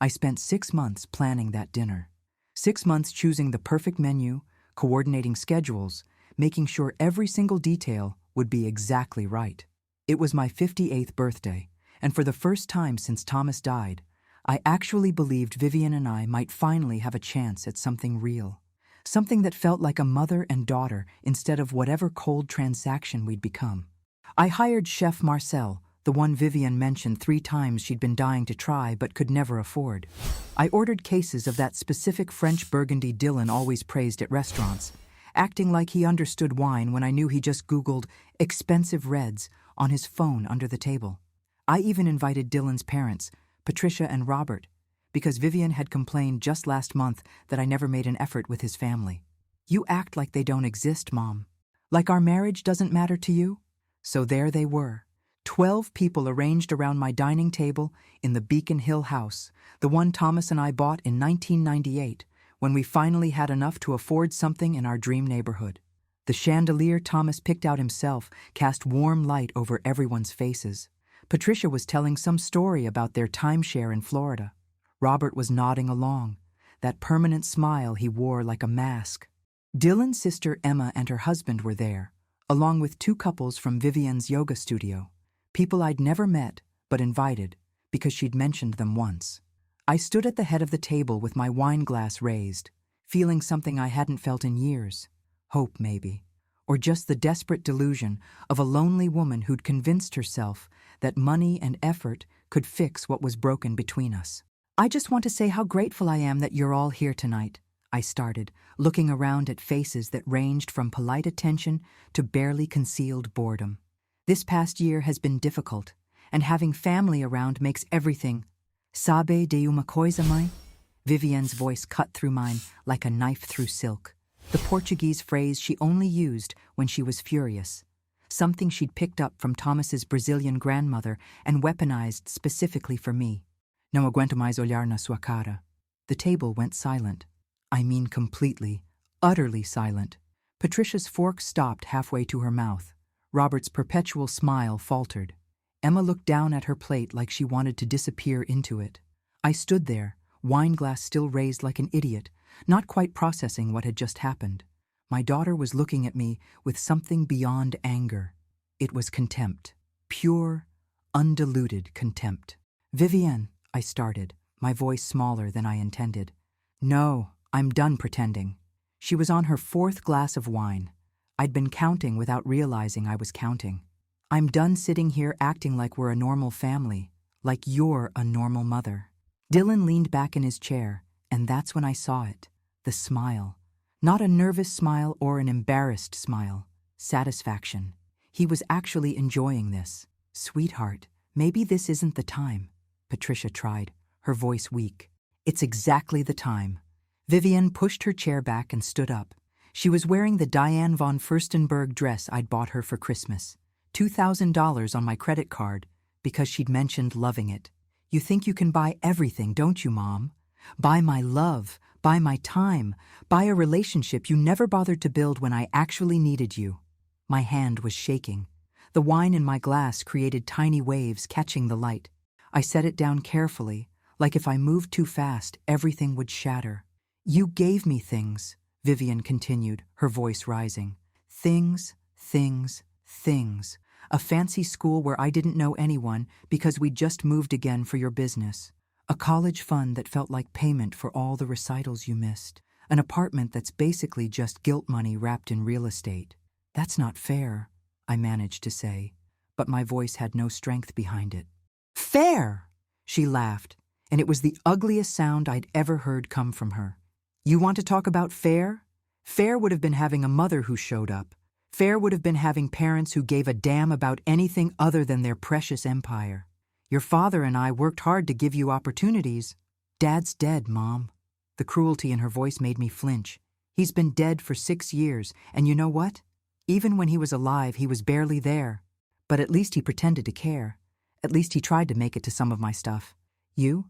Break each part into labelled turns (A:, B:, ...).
A: I spent 6 months planning that dinner. 6 months choosing the perfect menu, coordinating schedules, making sure every single detail would be exactly right. It was my 58th birthday, and for the first time since Thomas died, I actually believed Vivian and I might finally have a chance at something real. Something that felt like a mother and daughter instead of whatever cold transaction we'd become. I hired Chef Marcel, the one Vivian mentioned 3 times she'd been dying to try but could never afford. I ordered cases of that specific French Burgundy Dylan always praised at restaurants, acting like he understood wine when I knew he just Googled expensive reds on his phone under the table. I even invited Dylan's parents, Patricia and Robert, because Vivian had complained just last month that I never made an effort with his family. You act like they don't exist, Mom. Like our marriage doesn't matter to you? So there they were. 12 people arranged around my dining table in the Beacon Hill house, the one Thomas and I bought in 1998, when we finally had enough to afford something in our dream neighborhood. The chandelier Thomas picked out himself cast warm light over everyone's faces. Patricia was telling some story about their timeshare in Florida. Robert was nodding along, that permanent smile he wore like a mask. Dylan's sister Emma and her husband were there, along with 2 couples from Vivian's yoga studio, people I'd never met but invited because she'd mentioned them once. I stood at the head of the table with my wine glass raised, feeling something I hadn't felt in years. Hope, maybe. Or just the desperate delusion of a lonely woman who'd convinced herself that money and effort could fix what was broken between us. I just want to say how grateful I am that you're all here tonight, I started, looking around at faces that ranged from polite attention to barely concealed boredom. This past year has been difficult, and having family around makes everything. Sabe de uma coisa, mãe? Vivian's voice cut through mine like a knife through silk. The Portuguese phrase she only used when she was furious. Something she'd picked up from Thomas's Brazilian grandmother and weaponized specifically for me. Não aguento mais olhar na sua cara. The table went silent. I mean completely, utterly silent. Patricia's fork stopped halfway to her mouth. Robert's perpetual smile faltered. Emma looked down at her plate like she wanted to disappear into it. I stood there, wine glass still raised like an idiot, not quite processing what had just happened. My daughter was looking at me with something beyond anger. It was contempt. Pure, undiluted contempt. Vivienne, I started, my voice smaller than I intended. No, I'm done pretending. She was on her 4th glass of wine. I'd been counting without realizing I was counting. I'm done sitting here acting like we're a normal family, like you're a normal mother. Dylan leaned back in his chair, and that's when I saw it. The smile. Not a nervous smile or an embarrassed smile. Satisfaction. He was actually enjoying this. Sweetheart, maybe this isn't the time. Patricia tried, her voice weak. It's exactly the time. Vivian pushed her chair back and stood up. She was wearing the Diane von Furstenberg dress I'd bought her for Christmas. $2,000 on my credit card because she'd mentioned loving it. You think you can buy everything, don't you, Mom? Buy my love, buy my time, buy a relationship you never bothered to build when I actually needed you. My hand was shaking. The wine in my glass created tiny waves catching the light. I set it down carefully, like if I moved too fast, everything would shatter. You gave me things, Vivian continued, her voice rising. Things, things, things. A fancy school where I didn't know anyone because we'd just moved again for your business. A college fund that felt like payment for all the recitals you missed. An apartment that's basically just guilt money wrapped in real estate. That's not fair, I managed to say, but my voice had no strength behind it. Fair! She laughed, and it was the ugliest sound I'd ever heard come from her. You want to talk about fair? Fair would have been having a mother who showed up. Fair would have been having parents who gave a damn about anything other than their precious empire. Your father and I worked hard to give you opportunities. Dad's dead, Mom. The cruelty in her voice made me flinch. He's been dead for 6 years, and you know what? Even when he was alive, he was barely there. But at least he pretended to care. At least he tried to make it to some of my stuff. You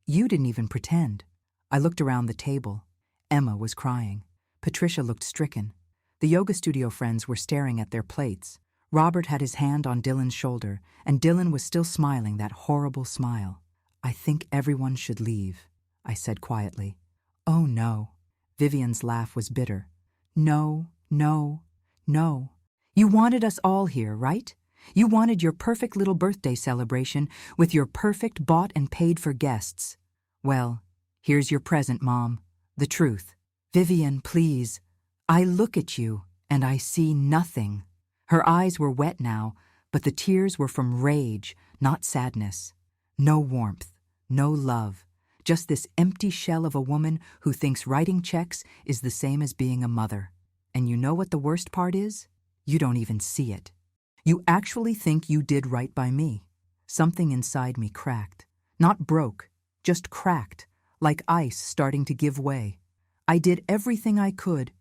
A: didn't even pretend. I looked around the table. Emma was crying. Patricia looked stricken. The yoga studio friends were staring at their plates. Robert had his hand on Dylan's shoulder, and Dylan was still smiling that horrible smile. I think everyone should leave, I said quietly. Oh no. Vivian's laugh was bitter. No, no, no. You wanted us all here, right? You wanted your perfect little birthday celebration with your perfect bought and paid for guests. Well, here's your present, Mom. The truth. Vivian, please. I look at you and I see nothing. Her eyes were wet now, but the tears were from rage, not sadness. No warmth, no love, just this empty shell of a woman who thinks writing checks is the same as being a mother. And you know what the worst part is? You don't even see it. You actually think you did right by me. Something inside me cracked. Not broke, just cracked, like ice starting to give way. I did everything I could.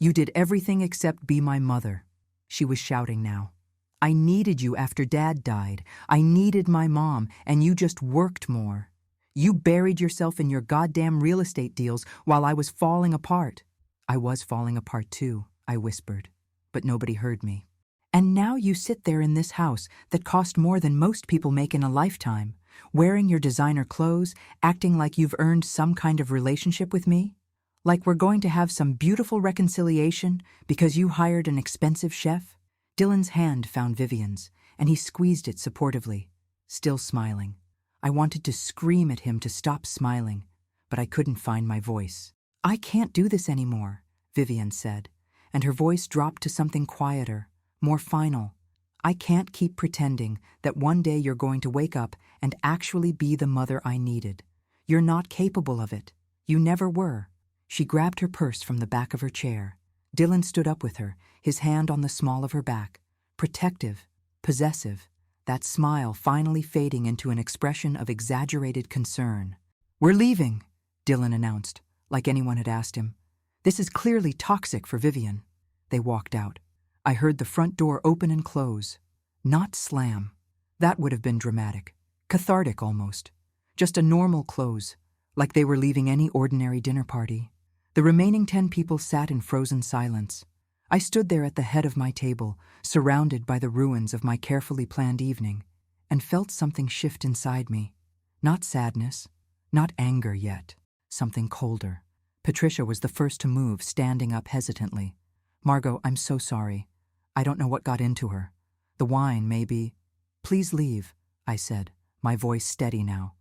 A: You did everything except be my mother. She was shouting now. I needed you after Dad died. I needed my mom, and you just worked more. You buried yourself in your goddamn real estate deals while I was falling apart. I was falling apart too, I whispered, but nobody heard me. And now you sit there in this house that cost more than most people make in a lifetime, wearing your designer clothes, acting like you've earned some kind of relationship with me? Like we're going to have some beautiful reconciliation because you hired an expensive chef? Dylan's hand found Vivian's, and he squeezed it supportively, still smiling. I wanted to scream at him to stop smiling, but I couldn't find my voice. I can't do this anymore, Vivian said, and her voice dropped to something quieter, more final. I can't keep pretending that one day you're going to wake up and actually be the mother I needed. You're not capable of it. You never were. She grabbed her purse from the back of her chair. Dylan stood up with her, his hand on the small of her back. Protective, possessive, that smile finally fading into an expression of exaggerated concern. We're leaving, Dylan announced, like anyone had asked him. This is clearly toxic for Vivian. They walked out. I heard the front door open and close. Not slam. That would have been dramatic. Cathartic almost. Just a normal close, like they were leaving any ordinary dinner party. The remaining 10 people sat in frozen silence. I stood there at the head of my table, surrounded by the ruins of my carefully planned evening, and felt something shift inside me. Not sadness, not anger yet, something colder. Patricia was the first to move, standing up hesitantly. Margot, I'm so sorry. I don't know what got into her. The wine, maybe. Please leave, I said, my voice steady now.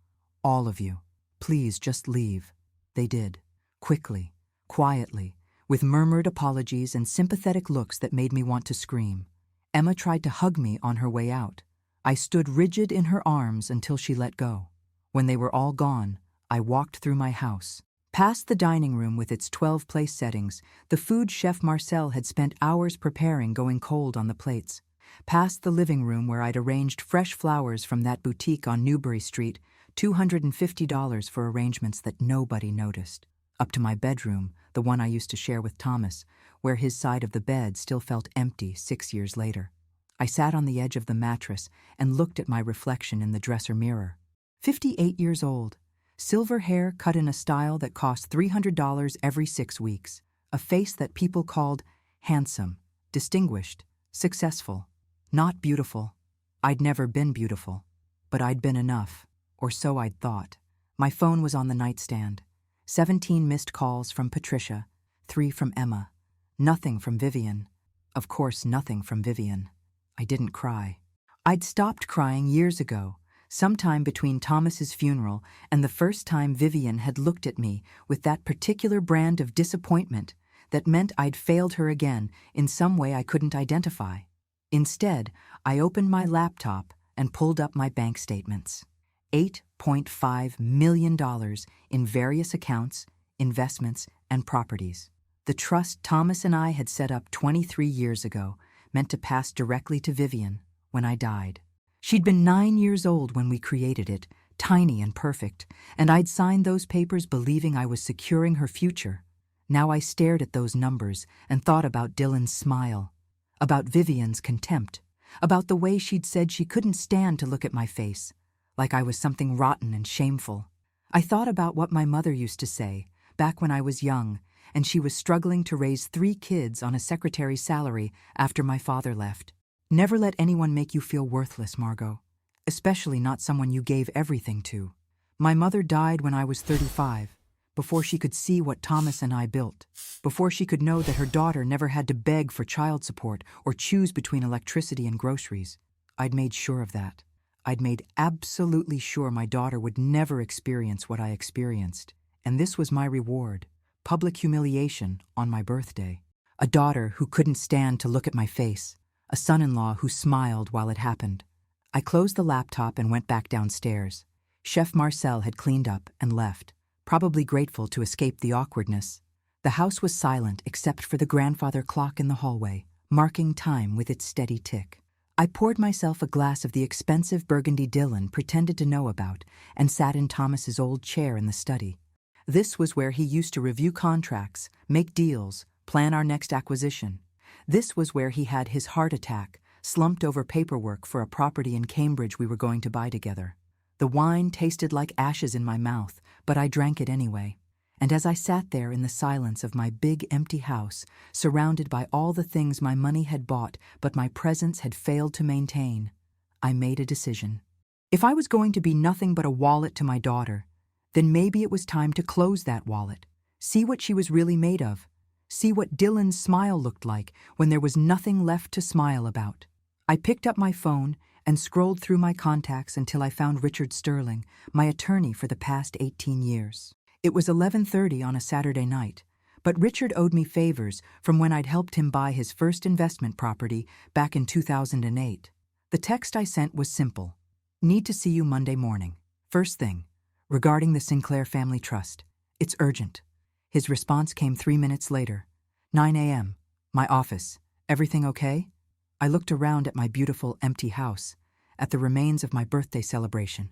A: All of you. Please just leave. They did. Quickly, quietly, with murmured apologies and sympathetic looks that made me want to scream. Emma tried to hug me on her way out. I stood rigid in her arms until she let go. When they were all gone, I walked through my house. Past the dining room with its 12 place settings, the food chef Marcel had spent hours preparing going cold on the plates. Past the living room where I'd arranged fresh flowers from that boutique on Newbury Street, $250 for arrangements that nobody noticed. Up to my bedroom, the one I used to share with Thomas, where his side of the bed still felt empty 6 years later. I sat on the edge of the mattress and looked at my reflection in the dresser mirror. 58 years old. Silver hair cut in a style that cost $300 every 6 weeks. A face that people called handsome, distinguished, successful. Not beautiful. I'd never been beautiful. But I'd been enough, or so I'd thought. My phone was on the nightstand. 17 missed calls from Patricia, 3 from Emma. Nothing from Vivian. Of course, nothing from Vivian. I didn't cry. I'd stopped crying years ago, sometime between Thomas's funeral and the first time Vivian had looked at me with that particular brand of disappointment that meant I'd failed her again in some way I couldn't identify. Instead, I opened my laptop and pulled up my bank statements. $8.5 million in various accounts, investments, and properties. The trust Thomas and I had set up 23 years ago, meant to pass directly to Vivian when I died. She'd been 9 years old when we created it, tiny and perfect, and I'd signed those papers believing I was securing her future. Now I stared at those numbers and thought about Dylan's smile, about Vivian's contempt, about the way she'd said she couldn't stand to look at my face, like I was something rotten and shameful. I thought about what my mother used to say, back when I was young, and she was struggling to raise 3 kids on a secretary's salary after my father left. Never let anyone make you feel worthless, Margot, especially not someone you gave everything to. My mother died when I was 35, before she could see what Thomas and I built, before she could know that her daughter never had to beg for child support or choose between electricity and groceries. I'd made sure of that. I'd made absolutely sure my daughter would never experience what I experienced, and this was my reward: public humiliation on my birthday. A daughter who couldn't stand to look at my face, a son-in-law who smiled while it happened. I closed the laptop and went back downstairs. Chef Marcel had cleaned up and left, probably grateful to escape the awkwardness. The house was silent except for the grandfather clock in the hallway, marking time with its steady tick. I poured myself a glass of the expensive Burgundy Dylan pretended to know about and sat in Thomas's old chair in the study. This was where he used to review contracts, make deals, plan our next acquisition. This was where he had his heart attack, slumped over paperwork for a property in Cambridge we were going to buy together. The wine tasted like ashes in my mouth, but I drank it anyway. And as I sat there in the silence of my big empty house, surrounded by all the things my money had bought but my presence had failed to maintain, I made a decision. If I was going to be nothing but a wallet to my daughter, then maybe it was time to close that wallet, see what she was really made of, see what Dylan's smile looked like when there was nothing left to smile about. I picked up my phone and scrolled through my contacts until I found Richard Sterling, my attorney for the past 18 years. It was 11:30 on a Saturday night, but Richard owed me favors from when I'd helped him buy his first investment property back in 2008. The text I sent was simple: "Need to see you Monday morning. First thing, regarding the Sinclair Family Trust. It's urgent." His response came 3 minutes later. 9 a.m. My office. Everything okay? I looked around at my beautiful, empty house, at the remains of my birthday celebration,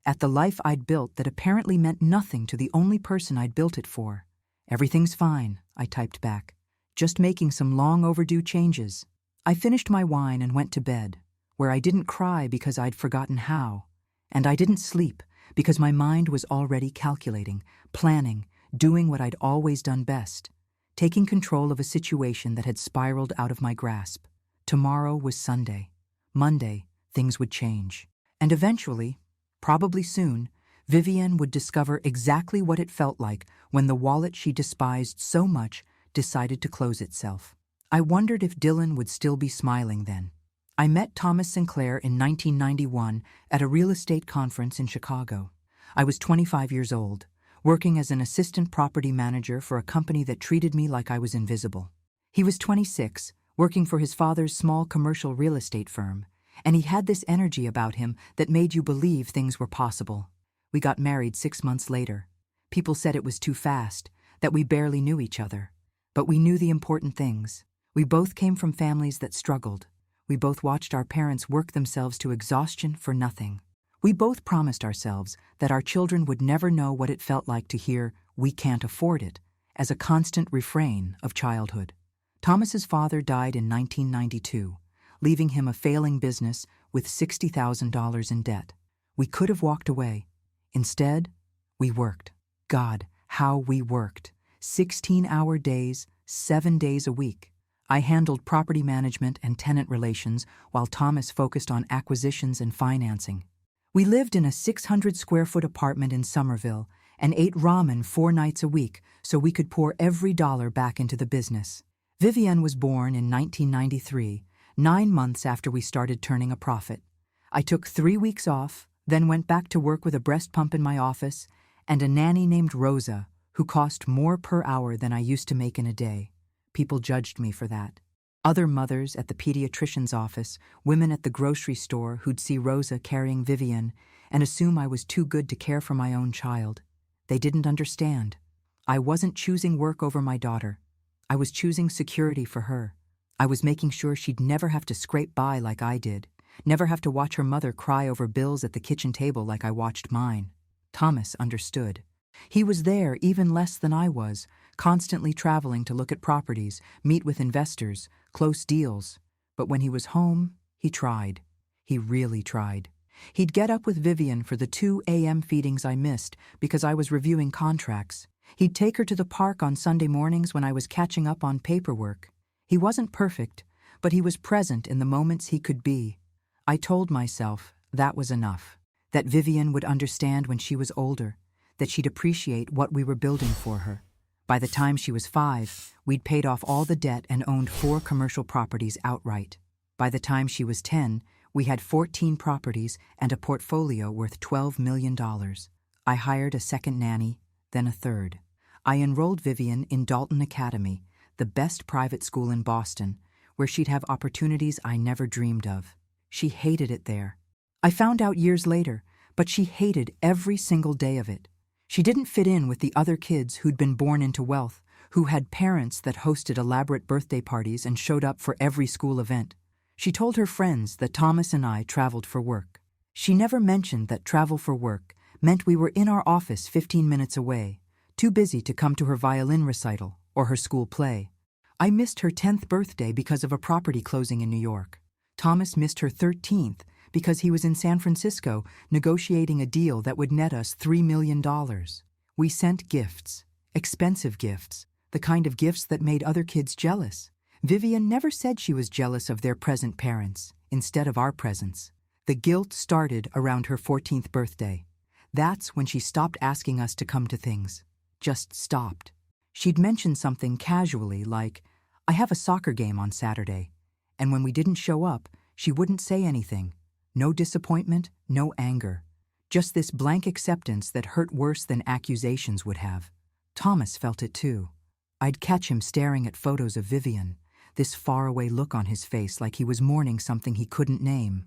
A: at the life I'd built that apparently meant nothing to the only person I'd built it for. "Everything's fine," I typed back. "Just making some long overdue changes." I finished my wine and went to bed, where I didn't cry because I'd forgotten how, and I didn't sleep because my mind was already calculating, planning, doing what I'd always done best, taking control of a situation that had spiraled out of my grasp. Tomorrow was Sunday. Monday, things would change. And eventually, probably soon, Vivienne would discover exactly what it felt like when the wallet she despised so much decided to close itself. I wondered if Dylan would still be smiling then. I met Thomas Sinclair in 1991 at a real estate conference in Chicago. I was 25 years old, working as an assistant property manager for a company that treated me like I was invisible. He was 26, working for his father's small commercial real estate firm, and he had this energy about him that made you believe things were possible. We got married 6 months later. People said it was too fast, that we barely knew each other. But we knew the important things. We both came from families that struggled. We both watched our parents work themselves to exhaustion for nothing. We both promised ourselves that our children would never know what it felt like to hear, "We can't afford it," as a constant refrain of childhood. Thomas's father died in 1992, leaving him a failing business with $60,000 in debt. We could have walked away. Instead, we worked. God, how we worked. 16-hour days, 7 days a week. I handled property management and tenant relations while Thomas focused on acquisitions and financing. We lived in a 600-square-foot apartment in Somerville and ate ramen 4 nights a week so we could pour every dollar back into the business. Vivienne was born in 1993, 9 months after we started turning a profit. I took 3 weeks off, then went back to work with a breast pump in my office and a nanny named Rosa, who cost more per hour than I used to make in a day. People judged me for that. Other mothers at the pediatrician's office, women at the grocery store who'd see Rosa carrying Vivienne and assume I was too good to care for my own child. They didn't understand. I wasn't choosing work over my daughter. I was choosing security for her. I was making sure she'd never have to scrape by like I did, never have to watch her mother cry over bills at the kitchen table like I watched mine. Thomas understood. He was there even less than I was, constantly traveling to look at properties, meet with investors, close deals. But when he was home, he tried. He really tried. He'd get up with Vivienne for the 2 a.m. feedings I missed because I was reviewing contracts. He'd take her to the park on Sunday mornings when I was catching up on paperwork. He wasn't perfect, but he was present in the moments he could be. I told myself that was enough. that Vivian would understand when she was older, that she'd appreciate what we were building for her. By the time she was 5, we'd paid off all the debt and owned 4 commercial properties outright. By the time she was 10, we had 14 properties and a portfolio worth $12 million. I hired a second nanny, then a third. I enrolled Vivian in Dalton Academy, the best private school in Boston, where she'd have opportunities I never dreamed of. She hated it there. I found out years later, but she hated every single day of it. She didn't fit in with the other kids who'd been born into wealth, who had parents that hosted elaborate birthday parties and showed up for every school event. She told her friends that Thomas and I traveled for work. She never mentioned that travel for work meant we were in our office 15 minutes away, too busy to come to her violin recital or her school play. I missed her 10th birthday because of a property closing in New York. Thomas missed her 13th because he was in San Francisco negotiating a deal that would net us $3 million. We sent gifts, expensive gifts, the kind of gifts that made other kids jealous. Vivian never said she was jealous of their present parents instead of our presents. The guilt started around her 14th birthday. That's when she stopped asking us to come to things. Just stopped. She'd mention something casually like, "I have a soccer game on Saturday." And when we didn't show up, she wouldn't say anything. No disappointment, no anger. Just this blank acceptance that hurt worse than accusations would have. Thomas felt it too. I'd catch him staring at photos of Vivian, this faraway look on his face like he was mourning something he couldn't name.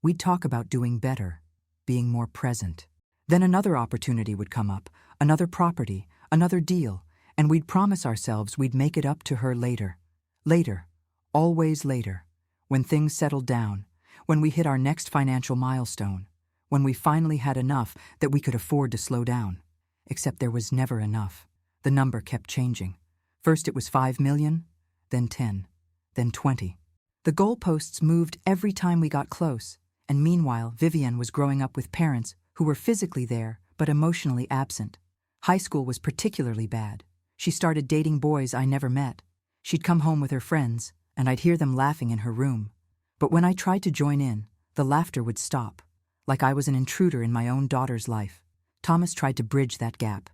A: We'd talk about doing better, being more present. Then another opportunity would come up, another property, another deal, and we'd promise ourselves we'd make it up to her later. Later. Always later. When things settled down. When we hit our next financial milestone. When we finally had enough that we could afford to slow down. Except there was never enough. The number kept changing. First it was 5 million, then 10, then 20. The goalposts moved every time we got close, and meanwhile Vivian was growing up with parents who were physically there but emotionally absent. High school was particularly bad. She started dating boys I never met. She'd come home with her friends, and I'd hear them laughing in her room. But when I tried to join in, the laughter would stop, like I was an intruder in my own daughter's life. Thomas tried to bridge that gap.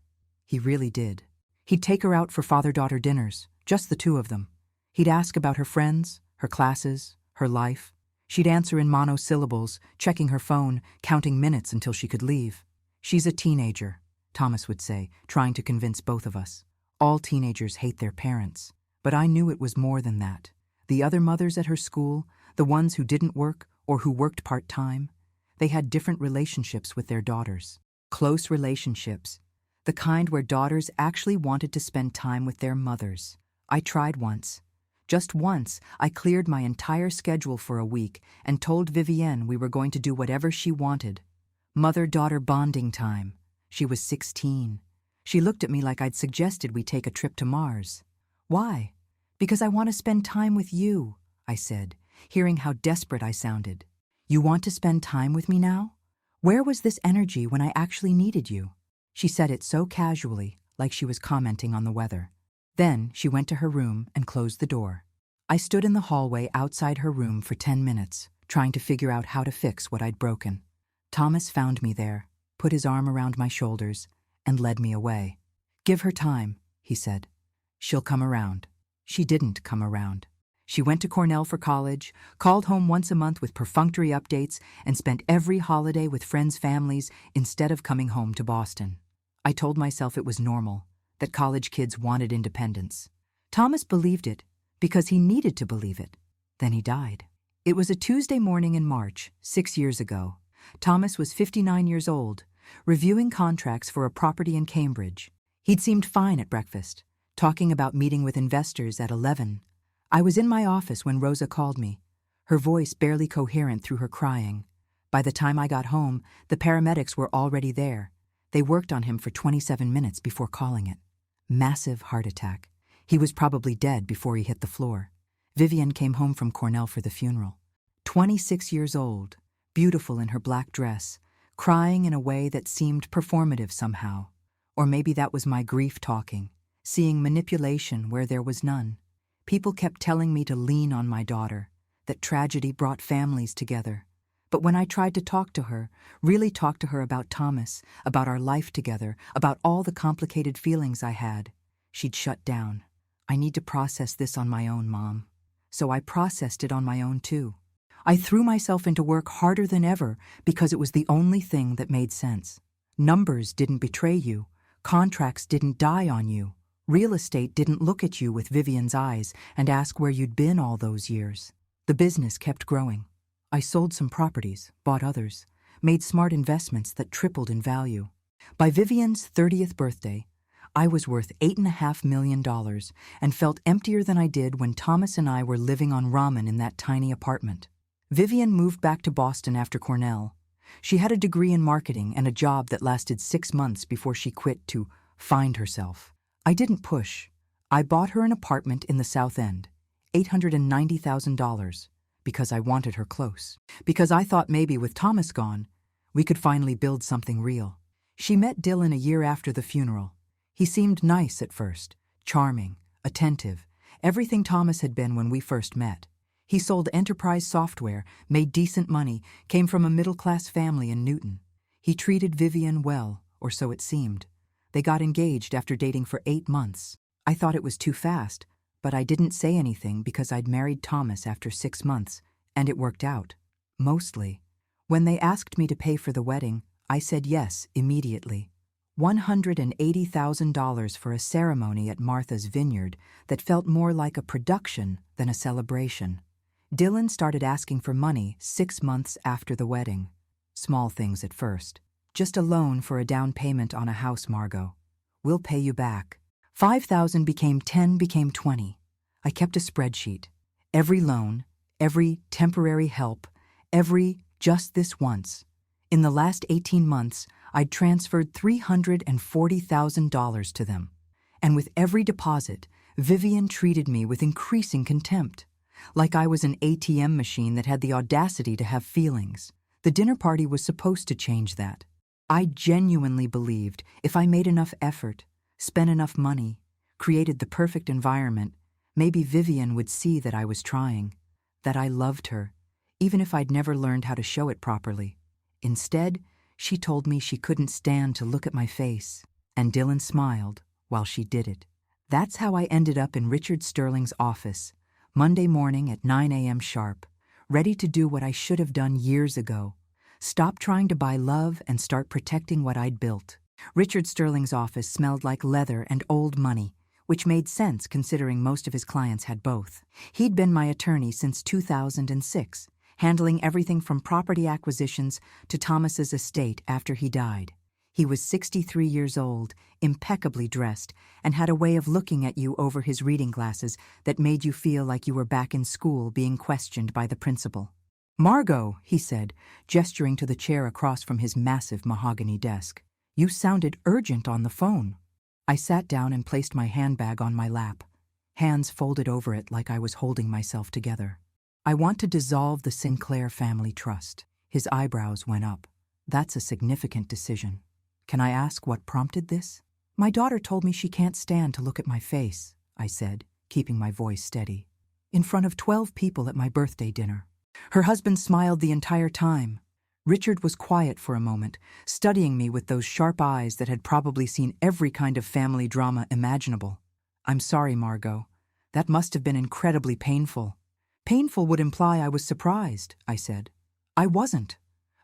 A: He really did. He'd take her out for father-daughter dinners, just the two of them. He'd ask about her friends, her classes, her life. She'd answer in monosyllables, checking her phone, counting minutes until she could leave. "She's a teenager," Thomas would say, trying to convince both of us. All teenagers hate their parents. But I knew it was more than that. The other mothers at her school, the ones who didn't work or who worked part-time, they had different relationships with their daughters. Close relationships. The kind where daughters actually wanted to spend time with their mothers. I tried once. Just once, I cleared my entire schedule for a week and told Vivienne we were going to do whatever she wanted. Mother-daughter bonding time. She was 16. She looked at me like I'd suggested we take a trip to Mars. "Why?" "Because I want to spend time with you," I said, hearing how desperate I sounded. "You want to spend time with me now? Where was this energy when I actually needed you?" She said it so casually, like she was commenting on the weather. Then she went to her room and closed the door. I stood in the hallway outside her room for 10 minutes, trying to figure out how to fix what I'd broken. Thomas found me there, put his arm around my shoulders, and led me away. "Give her time," he said. "She'll come around." She didn't come around. She went to Cornell for college, called home once a month with perfunctory updates, and spent every holiday with friends' families instead of coming home to Boston. I told myself it was normal, that college kids wanted independence. Thomas believed it because he needed to believe it. Then he died. It was a Tuesday morning in March, 6 years ago. Thomas was 59 years old, reviewing contracts for a property in Cambridge. He'd seemed fine at breakfast, talking about meeting with investors at 11. I was in my office when Rosa called me, her voice barely coherent through her crying. By the time I got home, the paramedics were already there. They worked on him for 27 minutes before calling it. Massive heart attack. He was probably dead before he hit the floor. Vivian came home from Cornell for the funeral. 26 years old, beautiful in her black dress, crying in a way that seemed performative somehow. Or maybe that was my grief talking, seeing manipulation where there was none. People kept telling me to lean on my daughter, that tragedy brought families together. But when I tried to talk to her, really talk to her about Thomas, about our life together, about all the complicated feelings I had, she'd shut down. I need to process this on my own, Mom. So I processed it on my own too. I threw myself into work harder than ever because it was the only thing that made sense. Numbers didn't betray you. Contracts didn't die on you. Real estate didn't look at you with Vivian's eyes and ask where you'd been all those years. The business kept growing. I sold some properties, bought others, made smart investments that tripled in value. By Vivian's 30th birthday, I was worth $8.5 million and felt emptier than I did when Thomas and I were living on ramen in that tiny apartment. Vivian moved back to Boston after Cornell. She had a degree in marketing and a job that lasted 6 months before she quit to find herself. I didn't push. I bought her an apartment in the South End, $890,000, because I wanted her close. Because I thought maybe with Thomas gone, we could finally build something real. She met Dylan a year after the funeral. He seemed nice at first, charming, attentive, everything Thomas had been when we first met. He sold enterprise software, made decent money, came from a middle-class family in Newton. He treated Vivian well, or so it seemed. They got engaged after dating for 8 months. I thought it was too fast, but I didn't say anything because I'd married Thomas after 6 months, and it worked out. Mostly. When they asked me to pay for the wedding, I said yes immediately. $180,000 for a ceremony at Martha's Vineyard that felt more like a production than a celebration. Dylan started asking for money 6 months after the wedding. Small things at first. Just a loan for a down payment on a house, Margot. We'll pay you back. 5,000 became 10, became 20. I kept a spreadsheet. Every loan, every temporary help, every just this once. In the last 18 months, I'd transferred $340,000 to them. And with every deposit, Vivian treated me with increasing contempt, like I was an ATM machine that had the audacity to have feelings. The dinner party was supposed to change that. I genuinely believed if I made enough effort, spent enough money, created the perfect environment, maybe Vivian would see that I was trying, that I loved her, even if I'd never learned how to show it properly. Instead, she told me she couldn't stand to look at my face, and Dylan smiled while she did it. That's how I ended up in Richard Sterling's office, Monday morning at 9 a.m. sharp, ready to do what I should have done years ago. Stop trying to buy love and start protecting what I'd built. Richard Sterling's office smelled like leather and old money, which made sense considering most of his clients had both. He'd been my attorney since 2006, handling everything from property acquisitions to Thomas's estate after he died. He was 63 years old, impeccably dressed, and had a way of looking at you over his reading glasses that made you feel like you were back in school being questioned by the principal. "Margot," he said, gesturing to the chair across from his massive mahogany desk. "You sounded urgent on the phone." I sat down and placed my handbag on my lap, hands folded over it like I was holding myself together. "I want to dissolve the Sinclair family trust." His eyebrows went up. "That's a significant decision. Can I ask what prompted this?" "My daughter told me she can't stand to look at my face," I said, keeping my voice steady. "In front of 12 people at my birthday dinner." Her husband smiled the entire time. Richard was quiet for a moment, studying me with those sharp eyes that had probably seen every kind of family drama imaginable. "I'm sorry, Margot. That must have been incredibly painful." "Painful would imply I was surprised," I said. "I wasn't.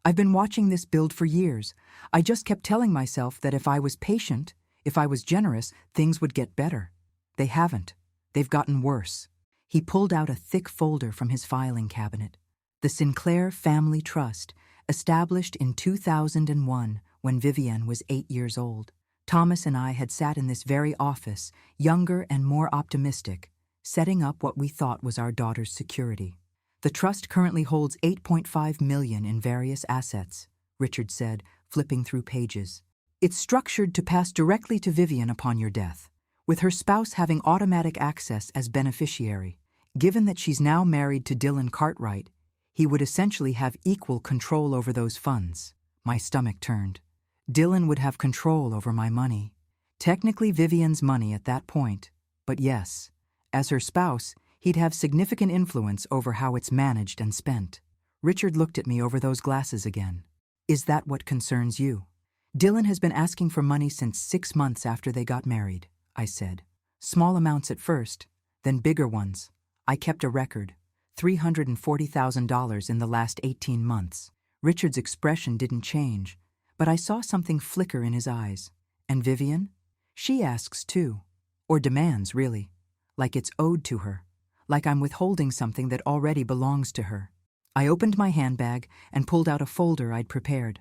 A: I've been watching this build for years. I just kept telling myself that if I was patient, if I was generous, things would get better. They haven't. They've gotten worse." He pulled out a thick folder from his filing cabinet. The Sinclair Family Trust, established in 2001 when Vivian was 8 years old. Thomas and I had sat in this very office, younger and more optimistic, setting up what we thought was our daughter's security. "The trust currently holds $8.5 million in various assets," Richard said, flipping through pages. "It's structured to pass directly to Vivian upon your death, with her spouse having automatic access as beneficiary. Given that she's now married to Dylan Cartwright, he would essentially have equal control over those funds." My stomach turned. Dylan would have control over my money. Technically Vivian's money at that point, but yes, as her spouse, he'd have significant influence over how it's managed and spent. Richard looked at me over those glasses again. Is that what concerns you? Dylan has been asking for money since 6 months after they got married, I said. Small amounts at first, then bigger ones. I kept a record, $340,000 in the last 18 months. Richard's expression didn't change, but I saw something flicker in his eyes. And Vivian? She asks too. Or demands, really. Like it's owed to her. Like I'm withholding something that already belongs to her. I opened my handbag and pulled out a folder I'd prepared.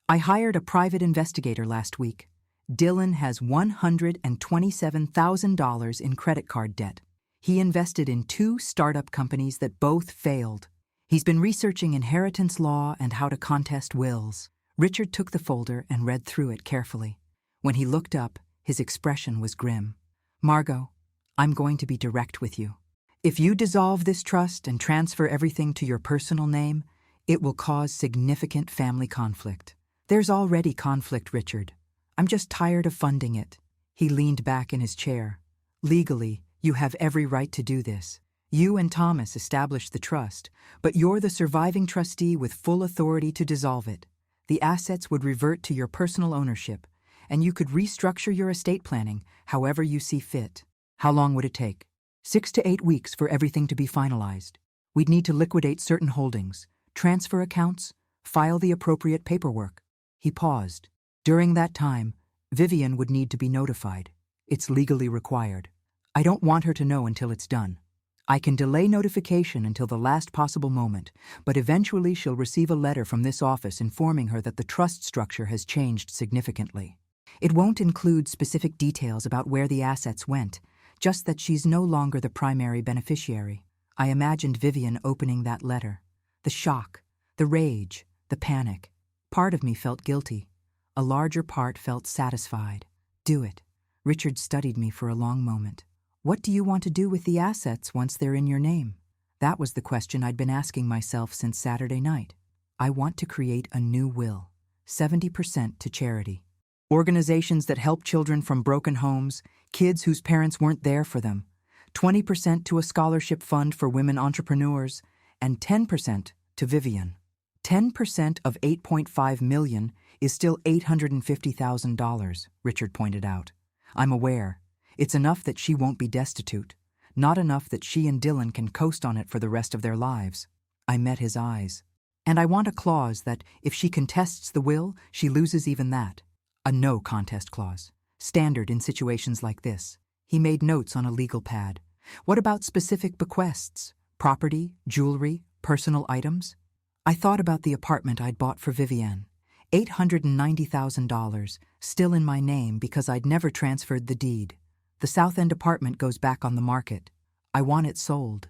A: I hired a private investigator last week. Dylan has $127,000 in credit card debt. He invested in 2 startup companies that both failed. He's been researching inheritance law and how to contest wills. Richard took the folder and read through it carefully. When he looked up, his expression was grim. Margot, I'm going to be direct with you. If you dissolve this trust and transfer everything to your personal name, it will cause significant family conflict. There's already conflict, Richard. I'm just tired of funding it. He leaned back in his chair. Legally, you have every right to do this. You and Thomas established the trust, but you're the surviving trustee with full authority to dissolve it. The assets would revert to your personal ownership, and you could restructure your estate planning however you see fit. How long would it take? 6 to 8 weeks for everything to be finalized. We'd need to liquidate certain holdings, transfer accounts, file the appropriate paperwork. He paused. During that time, Vivian would need to be notified. It's legally required. I don't want her to know until it's done. I can delay notification until the last possible moment, but eventually she'll receive a letter from this office informing her that the trust structure has changed significantly. It won't include specific details about where the assets went, just that she's no longer the primary beneficiary. I imagined Vivian opening that letter. The shock, the rage, the panic. Part of me felt guilty. A larger part felt satisfied. Do it. Richard studied me for a long moment. What do you want to do with the assets once they're in your name? That was the question I'd been asking myself since Saturday night. I want to create a new will, 70% to charity. Organizations that help children from broken homes, kids whose parents weren't there for them, 20% to a scholarship fund for women entrepreneurs, and 10% to Vivian. 10% of $8.5 million is still $850,000, Richard pointed out. I'm aware. It's enough that she won't be destitute, not enough that she and Dylan can coast on it for the rest of their lives. I met his eyes. And I want a clause that, if she contests the will, she loses even that. A no contest clause. Standard in situations like this. He made notes on a legal pad. What about specific bequests? Property, jewelry, personal items? I thought about the apartment I'd bought for Vivian. $890,000, still in my name because I'd never transferred the deed. The South End apartment goes back on the market. I want it sold.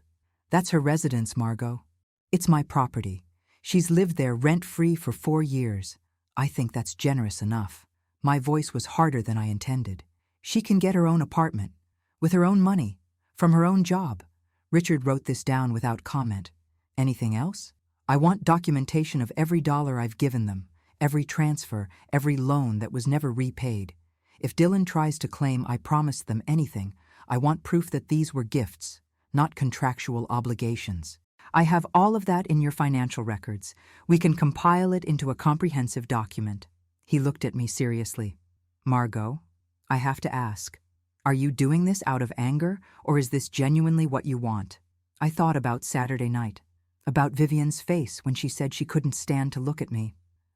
A: That's her residence, Margot. It's my property. She's lived there rent-free for 4 years. I think that's generous enough. My voice was harder than I intended. She can get her own apartment, with her own money, from her own job. Richard wrote this down without comment. Anything else? I want documentation of every dollar I've given them, every transfer, every loan that was never repaid. If Dylan tries to claim I promised them anything, I want proof that these were gifts, not contractual obligations. I have all of that in your financial records. We can compile it into a comprehensive document. He looked at me seriously. Margot, I have to ask, are you doing this out of anger, or is this genuinely what you want? I thought about Saturday night, about Vivian's face when she said she couldn't stand to look at me,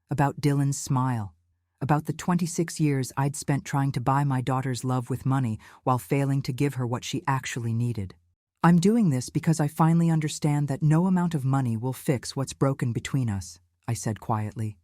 A: about Dylan's smile, about the 26 years I'd spent trying to buy my daughter's love with money while failing to give her what she actually needed. I'm doing this because I finally understand that no amount of money will fix what's broken between us, I said quietly.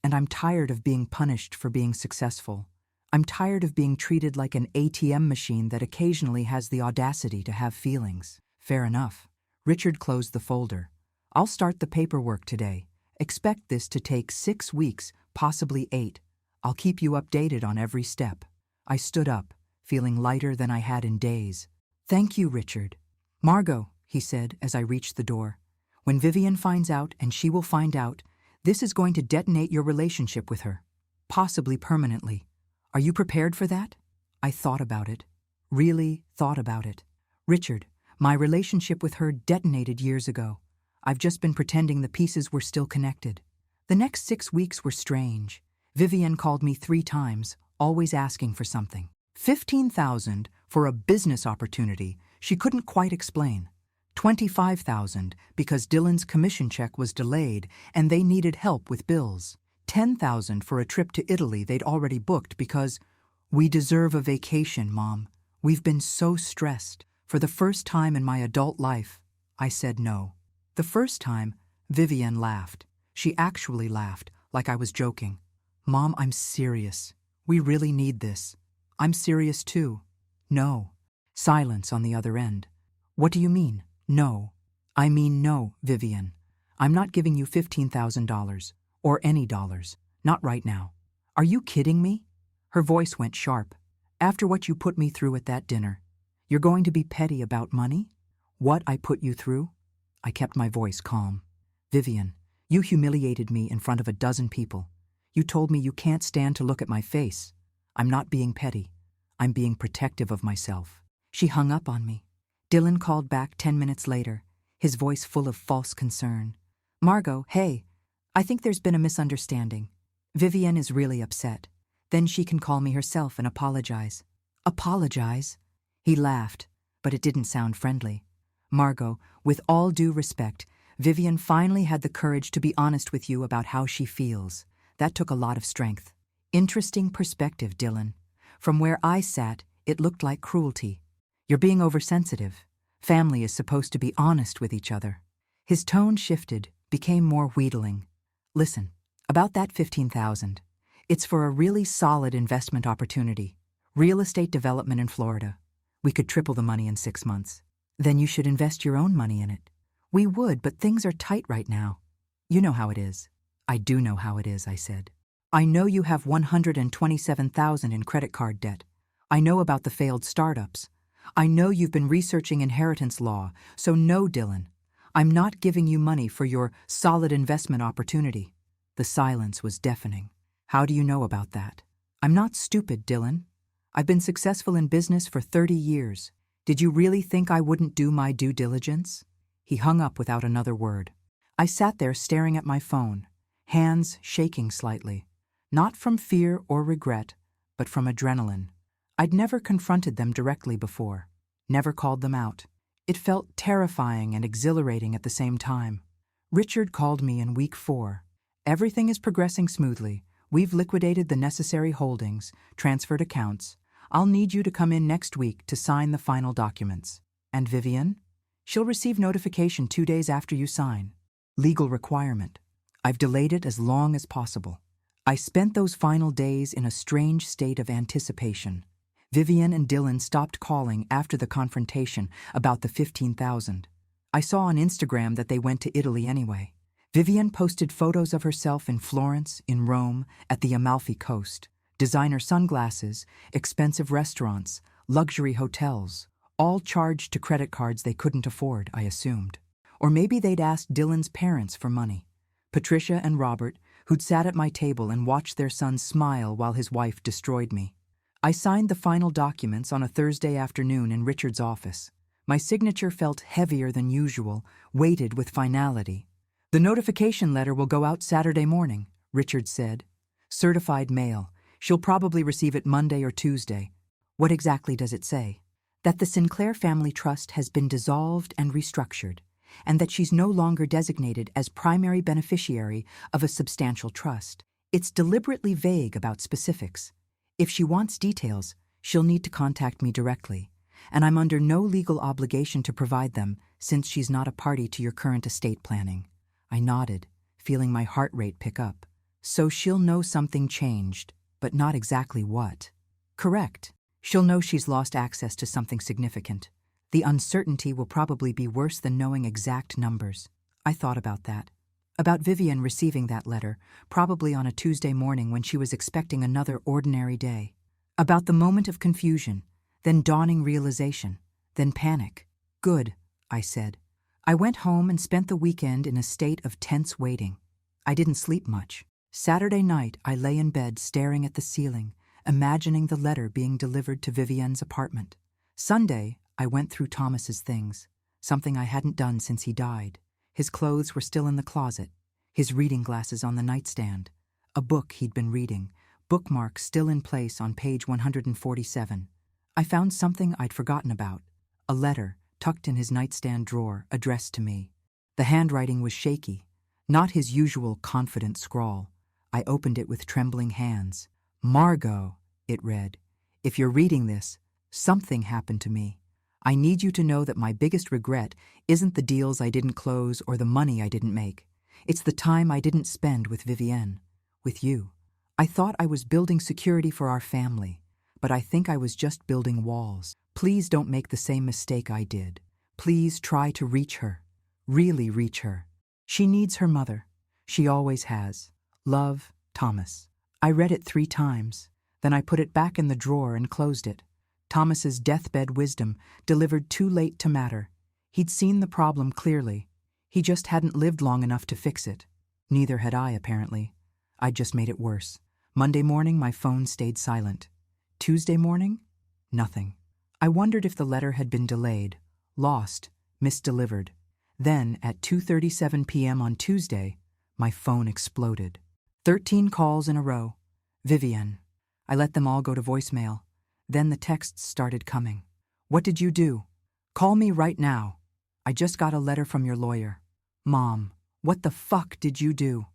A: And I'm tired of being punished for being successful. I'm tired of being treated like an ATM machine that occasionally has the audacity to have feelings. Fair enough. Richard closed the folder. I'll start the paperwork today. Expect this to take 6 weeks, possibly 8. I'll keep you updated on every step. I stood up, feeling lighter than I had in days. Thank you, Richard. Margot, he said as I reached the door. When Vivian finds out, and she will find out, this is going to detonate your relationship with her, possibly permanently. Are you prepared for that? I thought about it. Really thought about it. Richard, my relationship with her detonated years ago. I've just been pretending the pieces were still connected. The next 6 weeks were strange. Vivian called me 3 times, always asking for something. 15,000 for a business opportunity she couldn't quite explain. 25,000 because Dylan's commission check was delayed and they needed help with bills. 10,000 for a trip to Italy they'd already booked because we deserve a vacation, Mom. We've been so stressed. For the first time in my adult life, I said no. The first time, Vivian laughed. She actually laughed, like I was joking. Mom, I'm serious. We really need this. I'm serious too. No. Silence on the other end. What do you mean, no? I mean no, Vivian. I'm not giving you $15,000. Or any dollars. Not right now. Are you kidding me? Her voice went sharp. After what you put me through at that dinner, you're going to be petty about money? What I put you through? I kept my voice calm. Vivian, you humiliated me in front of a dozen people. You told me you can't stand to look at my face. I'm not being petty. I'm being protective of myself. She hung up on me. Dylan called back 10 minutes later, his voice full of false concern. Margot, hey, I think there's been a misunderstanding. Vivian is really upset. Then she can call me herself and apologize. Apologize? He laughed, but it didn't sound friendly. Margot, with all due respect, Vivian finally had the courage to be honest with you about how she feels. That took a lot of strength. Interesting perspective, Dylan. From where I sat, it looked like cruelty. You're being oversensitive. Family is supposed to be honest with each other. His tone shifted, became more wheedling. Listen, about that 15,000. It's for a really solid investment opportunity. Real estate development in Florida. We could triple the money in 6 months. Then you should invest your own money in it. We would, but things are tight right now. You know how it is. I do know how it is, I said. I know you have $127,000 in credit card debt. I know about the failed startups. I know you've been researching inheritance law, so no, Dylan. I'm not giving you money for your solid investment opportunity. The silence was deafening. How do you know about that? I'm not stupid, Dylan. I've been successful in business for 30 years. Did you really think I wouldn't do my due diligence? He hung up without another word. I sat there staring at my phone, hands shaking slightly. Not from fear or regret, but from adrenaline. I'd never confronted them directly before, never called them out. It felt terrifying and exhilarating at the same time. Richard called me in week 4. Everything is progressing smoothly. We've liquidated the necessary holdings, transferred accounts. I'll need you to come in next week to sign the final documents. And Vivian? She'll receive notification 2 days after you sign. Legal requirement. I've delayed it as long as possible. I spent those final days in a strange state of anticipation. Vivian and Dylan stopped calling after the confrontation about the 15,000. I saw on Instagram that they went to Italy anyway. Vivian posted photos of herself in Florence, in Rome, at the Amalfi Coast. Designer sunglasses, expensive restaurants, luxury hotels, all charged to credit cards they couldn't afford, I assumed. Or maybe they'd asked Dylan's parents for money. Patricia and Robert, who'd sat at my table and watched their son smile while his wife destroyed me. I signed the final documents on a Thursday afternoon in Richard's office. My signature felt heavier than usual, weighted with finality. The notification letter will go out Saturday morning, Richard said. Certified mail. She'll probably receive it Monday or Tuesday. What exactly does it say? That the Sinclair Family Trust has been dissolved and restructured, and that she's no longer designated as primary beneficiary of a substantial trust. It's deliberately vague about specifics. If she wants details, she'll need to contact me directly, and I'm under no legal obligation to provide them since she's not a party to your current estate planning. I nodded, feeling my heart rate pick up. So she'll know something changed, but not exactly what. Correct. She'll know she's lost access to something significant. The uncertainty will probably be worse than knowing exact numbers. I thought about that. About Vivian receiving that letter, probably on a Tuesday morning when she was expecting another ordinary day. About the moment of confusion, then dawning realization, then panic. Good, I said. I went home and spent the weekend in a state of tense waiting. I didn't sleep much. Saturday night, I lay in bed staring at the ceiling, imagining the letter being delivered to Vivian's apartment. Sunday, I went through Thomas's things, something I hadn't done since he died. His clothes were still in the closet, his reading glasses on the nightstand, a book he'd been reading, bookmark still in place on page 147. I found something I'd forgotten about, a letter tucked in his nightstand drawer addressed to me. The handwriting was shaky, not his usual confident scrawl. I opened it with trembling hands. Margot, it read, if you're reading this, something happened to me. I need you to know that my biggest regret isn't the deals I didn't close or the money I didn't make. It's the time I didn't spend with Vivienne, with you. I thought I was building security for our family, but I think I was just building walls. Please don't make the same mistake I did. Please try to reach her. Really reach her. She needs her mother. She always has. Love, Thomas. I read it 3 times. Then I put it back in the drawer and closed it. Thomas's deathbed wisdom, delivered too late to matter. He'd seen the problem clearly. He just hadn't lived long enough to fix it. Neither had I, apparently. I'd just made it worse. Monday morning, my phone stayed silent. Tuesday morning? Nothing. I wondered if the letter had been delayed, lost, misdelivered. Then, at 2:37 p.m. on Tuesday, my phone exploded. 13 calls in a row. Vivienne. I let them all go to voicemail. Then the texts started coming. What did you do? Call me right now. I just got a letter from your lawyer. Mom, what the fuck did you do?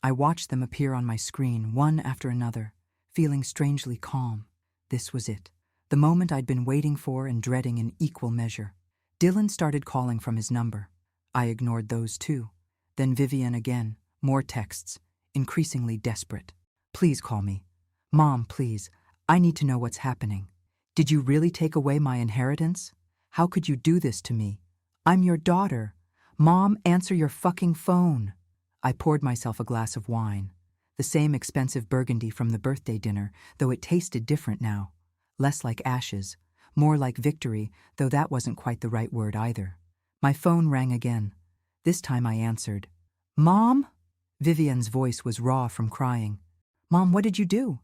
A: I watched them appear on my screen, one after another, feeling strangely calm. This was it. The moment I'd been waiting for and dreading in equal measure. Dylan started calling from his number. I ignored those too. Then Vivienne again, more texts, increasingly desperate. Please call me. Mom, please. I need to know what's happening. Did you really take away my inheritance? How could you do this to me? I'm your daughter. Mom, answer your fucking phone. I poured myself a glass of wine. The same expensive Burgundy from the birthday dinner, though it tasted different now. Less like ashes, more like victory, though that wasn't quite the right word either. My phone rang again. This time I answered. Mom? Vivienne's voice was raw from crying. Mom, what did you do?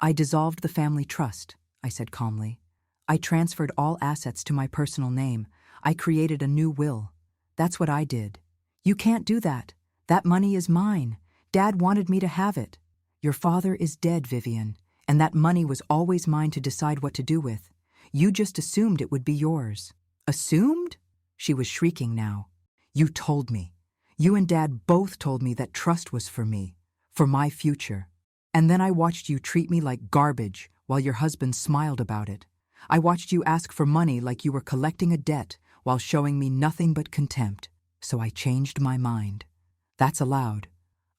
A: I dissolved the family trust, I said calmly. I transferred all assets to my personal name. I created a new will. That's what I did. You can't do that. That money is mine. Dad wanted me to have it. Your father is dead, Vivienne, and that money was always mine to decide what to do with. You just assumed it would be yours. Assumed? She was shrieking now. You told me. You and Dad both told me that trust was for me, for my future. And then I watched you treat me like garbage while your husband smiled about it. I watched you ask for money like you were collecting a debt while showing me nothing but contempt. So I changed my mind. That's allowed.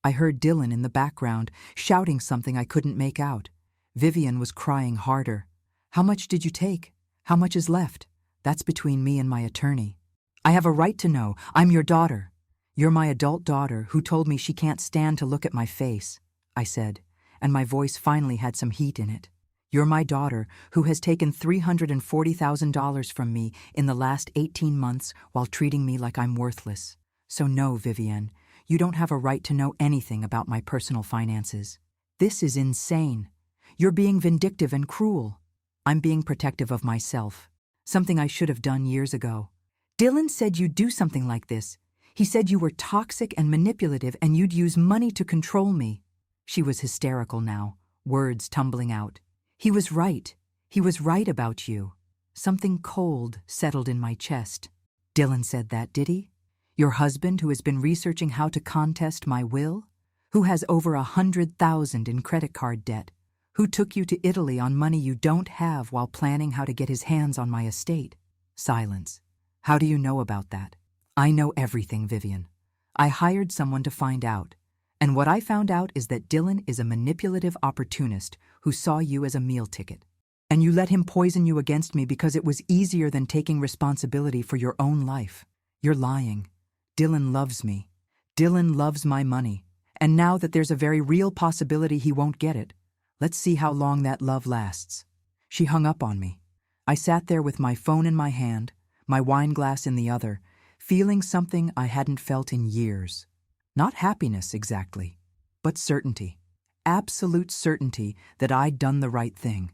A: I heard Dylan in the background shouting something I couldn't make out. Vivienne was crying harder. How much did you take? How much is left? That's between me and my attorney. I have a right to know. I'm your daughter. You're my adult daughter who told me she can't stand to look at my face, I said, and my voice finally had some heat in it. You're my daughter who has taken $340,000 from me in the last 18 months while treating me like I'm worthless. So no, Vivienne, you don't have a right to know anything about my personal finances. This is insane. You're being vindictive and cruel. I'm being protective of myself, something I should have done years ago. Dylan said you'd do something like this. He said you were toxic and manipulative and you'd use money to control me. She was hysterical now, words tumbling out. He was right. He was right about you. Something cold settled in my chest. Dylan said that, did he? Your husband who has been researching how to contest my will? Who has over $100,000 in credit card debt? Who took you to Italy on money you don't have while planning how to get his hands on my estate? Silence. How do you know about that? I know everything, Vivienne. I hired someone to find out. And what I found out is that Dylan is a manipulative opportunist who saw you as a meal ticket. And you let him poison you against me because it was easier than taking responsibility for your own life. You're lying. Dylan loves me. Dylan loves my money. And now that there's a very real possibility he won't get it, let's see how long that love lasts. She hung up on me. I sat there with my phone in my hand, my wine glass in the other, feeling something I hadn't felt in years. Not happiness exactly, but certainty. Absolute certainty that I'd done the right thing.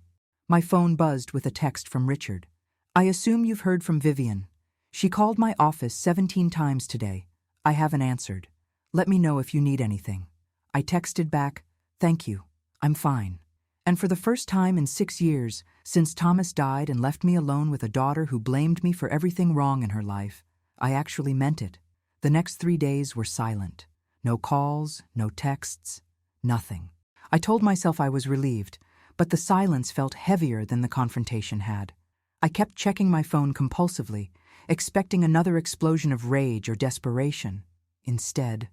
A: My phone buzzed with a text from Richard. I assume you've heard from Vivienne. She called my office 17 times today. I haven't answered. Let me know if you need anything. I texted back, thank you, I'm fine. And for the first time in 6 years, since Thomas died and left me alone with a daughter who blamed me for everything wrong in her life, I actually meant it. The next 3 days were silent. No calls, no texts, nothing. I told myself I was relieved, but the silence felt heavier than the confrontation had. I kept checking my phone compulsively, expecting another explosion of rage or desperation. Instead,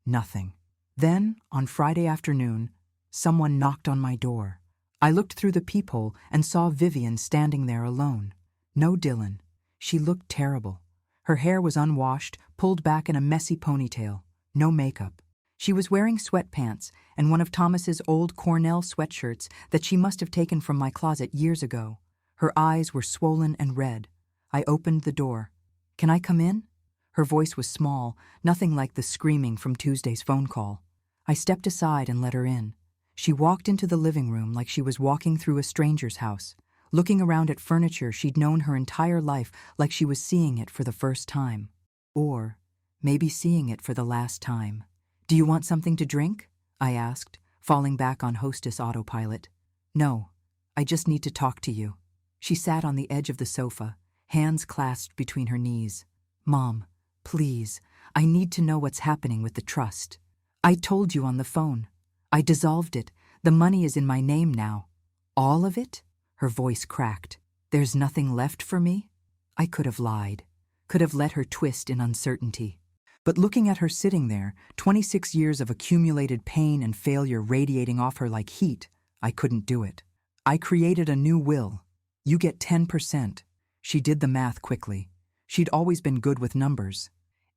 A: nothing. Then, on Friday afternoon, someone knocked on my door. I looked through the peephole and saw Vivian standing there alone. No Dylan. She looked terrible. Her hair was unwashed, pulled back in a messy ponytail. No makeup. She was wearing sweatpants and one of Thomas's old Cornell sweatshirts that she must have taken from my closet years ago. Her eyes were swollen and red. I opened the door. Can I come in? Her voice was small, nothing like the screaming from Tuesday's phone call. I stepped aside and let her in. She walked into the living room like she was walking through a stranger's house, looking around at furniture she'd known her entire life like she was seeing it for the first time. Or maybe seeing it for the last time. Do you want something to drink? I asked, falling back on hostess autopilot. No, I just need to talk to you. She sat on the edge of the sofa, hands clasped between her knees. Mom, please, I need to know what's happening with the trust. I told you on the phone. I dissolved it. The money is in my name now. All of it? Her voice cracked. There's nothing left for me? I could have lied. Could have let her twist in uncertainty. But looking at her sitting there, 26 years of accumulated pain and failure radiating off her like heat, I couldn't do it. I created a new will. You get 10%. She did the math quickly. She'd always been good with numbers.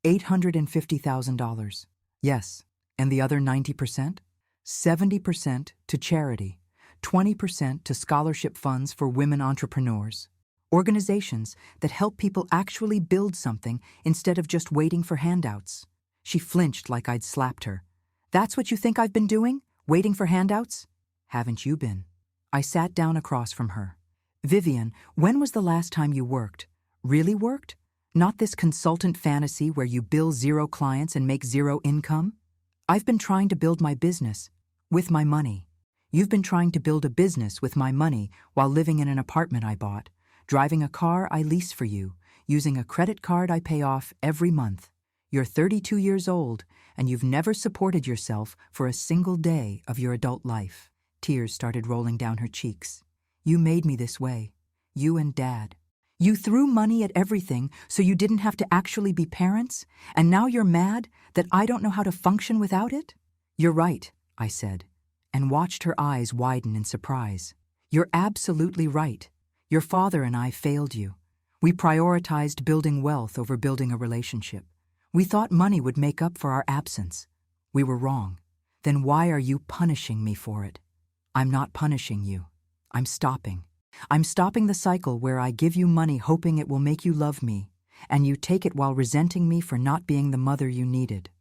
A: $850,000. Yes. And the other 90%? 70% to charity, 20% to scholarship funds for women entrepreneurs, organizations that help people actually build something instead of just waiting for handouts. She flinched like I'd slapped her. That's what you think I've been doing? Waiting for handouts? Haven't you been? I sat down across from her. Vivian, when was the last time you worked? Really worked? Not this consultant fantasy where you bill 0 clients and make 0 income? I've been trying to build my business. With my money. You've been trying to build a business with my money while living in an apartment I bought, driving a car I lease for you, using a credit card I pay off every month. You're 32 years old, and you've never supported yourself for a single day of your adult life. Tears started rolling down her cheeks. You made me this way. You and Dad. You threw money at everything so you didn't have to actually be parents, and now you're mad that I don't know how to function without it? You're right, I said, and watched her eyes widen in surprise. You're absolutely right. Your father and I failed you. We prioritized building wealth over building a relationship. We thought money would make up for our absence. We were wrong. Then why are you punishing me for it? I'm not punishing you. I'm stopping. I'm stopping the cycle where I give you money hoping it will make you love me, and you take it while resenting me for not being the mother you needed.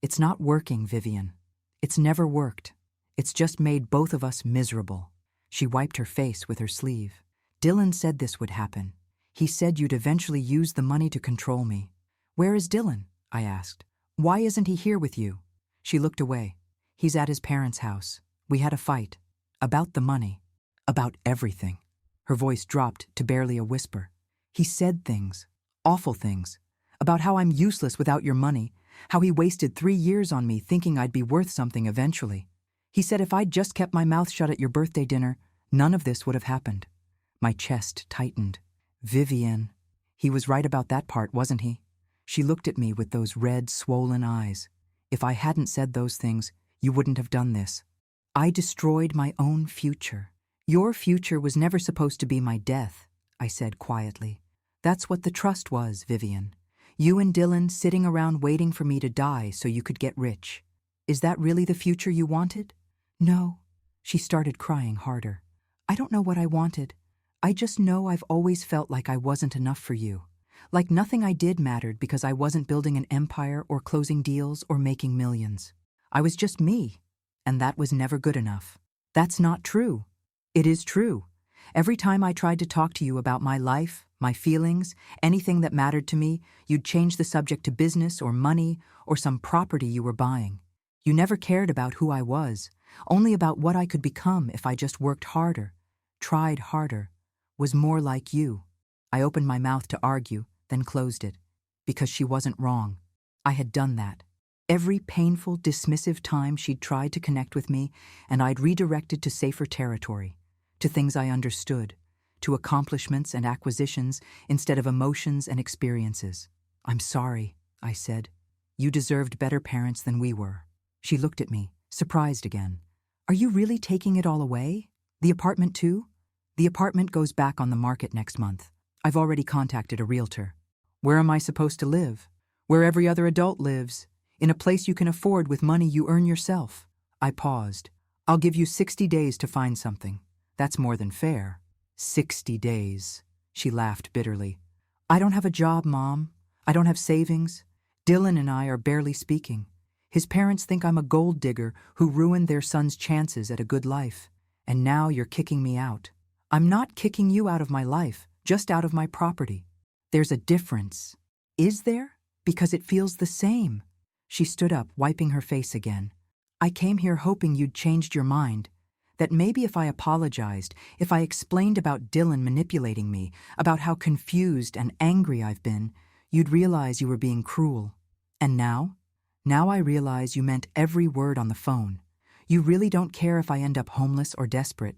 A: It's not working, Vivian. It's never worked. It's just made both of us miserable. She wiped her face with her sleeve. Dylan said this would happen. He said you'd eventually use the money to control me. Where is Dylan? I asked. Why isn't he here with you? She looked away. He's at his parents' house. We had a fight. About the money. About everything. Her voice dropped to barely a whisper. He said things. Awful things. About how I'm useless without your money. How he wasted 3 years on me thinking I'd be worth something eventually. He said if I'd just kept my mouth shut at your birthday dinner, none of this would have happened. My chest tightened. Vivian. He was right about that part, wasn't he? She looked at me with those red, swollen eyes. If I hadn't said those things, you wouldn't have done this. I destroyed my own future. Your future was never supposed to be my death, I said quietly. That's what the trust was, Vivian. You and Dylan sitting around waiting for me to die so you could get rich. Is that really the future you wanted? No. She started crying harder. I don't know what I wanted. I just know I've always felt like I wasn't enough for you. Like nothing I did mattered because I wasn't building an empire or closing deals or making millions. I was just me, and that was never good enough. That's not true. It is true. Every time I tried to talk to you about my life, my feelings, anything that mattered to me, you'd change the subject to business or money or some property you were buying. You never cared about who I was, only about what I could become if I just worked harder, tried harder, was more like you. I opened my mouth to argue, then closed it, because she wasn't wrong. I had done that. Every painful, dismissive time she'd tried to connect with me, and I'd redirected to safer territory, to things I understood, to accomplishments and acquisitions instead of emotions and experiences. "I'm sorry," I said. "You deserved better parents than we were." She looked at me, surprised again. "Are you really taking it all away? The apartment too?" "The apartment goes back on the market next month. I've already contacted a realtor." "Where am I supposed to live?" "Where every other adult lives, in a place you can afford with money you earn yourself." I paused. "I'll give you 60 days to find something. That's more than fair." 60 days. She laughed bitterly. "I don't have a job, Mom. I don't have savings. Dylan and I are barely speaking. His parents think I'm a gold digger who ruined their son's chances at a good life. And now you're kicking me out." "I'm not kicking you out of my life, just out of my property." "There's a difference." "Is there? Because it feels the same." She stood up, wiping her face again. "I came here hoping you'd changed your mind. That maybe if I apologized, if I explained about Dylan manipulating me, about how confused and angry I've been, you'd realize you were being cruel. And now? Now I realize you meant every word on the phone. You really don't care if I end up homeless or desperate.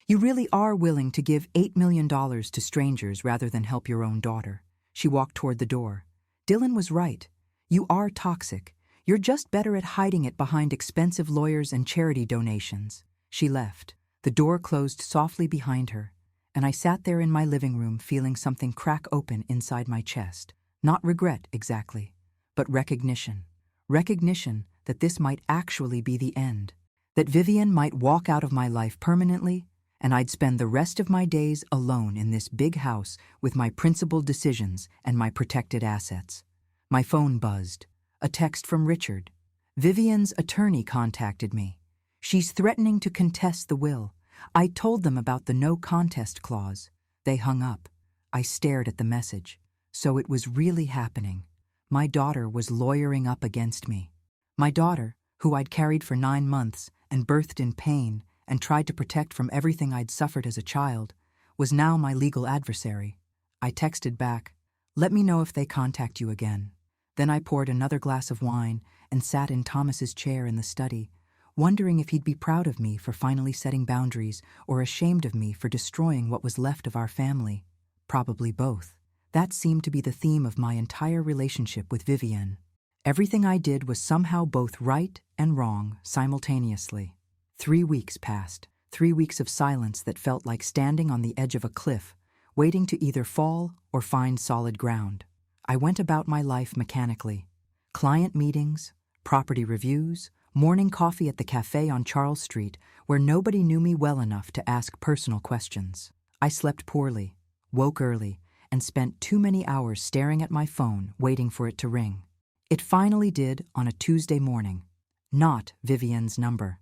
A: You really are willing to give $8 million to strangers rather than help your own daughter." She walked toward the door. "Dylan was right. You are toxic. You're just better at hiding it behind expensive lawyers and charity donations." She left. The door closed softly behind her, and I sat there in my living room feeling something crack open inside my chest. Not regret, exactly, but recognition. Recognition that this might actually be the end. That Vivian might walk out of my life permanently, and I'd spend the rest of my days alone in this big house with my principled decisions and my protected assets. My phone buzzed. A text from Richard. "Vivian's attorney contacted me. She's threatening to contest the will. I told them about the no contest clause." They hung up. I stared at the message. So it was really happening. My daughter was lawyering up against me. My daughter, who I'd carried for 9 months and birthed in pain and tried to protect from everything I'd suffered as a child, was now my legal adversary. I texted back, "Let me know if they contact you again." Then I poured another glass of wine and sat in Thomas's chair in the study, wondering if he'd be proud of me for finally setting boundaries or ashamed of me for destroying what was left of our family. Probably both. That seemed to be the theme of my entire relationship with Vivian. Everything I did was somehow both right and wrong simultaneously. 3 weeks passed, 3 weeks of silence that felt like standing on the edge of a cliff, waiting to either fall or find solid ground. I went about my life mechanically. Client meetings, property reviews, morning coffee at the cafe on Charles Street, where nobody knew me well enough to ask personal questions. I slept poorly, woke early, and spent too many hours staring at my phone, waiting for it to ring. It finally did on a Tuesday morning. Not Vivian's number.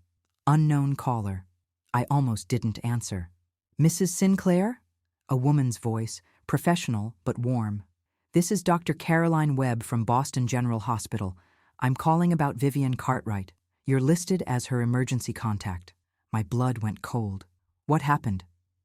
A: Unknown caller. I almost didn't answer. "Mrs. Sinclair?" A woman's voice, professional but warm. "This is Dr. Caroline Webb from Boston General Hospital. I'm calling about Vivian Cartwright. You're listed as her emergency contact." My blood went cold. "What happened?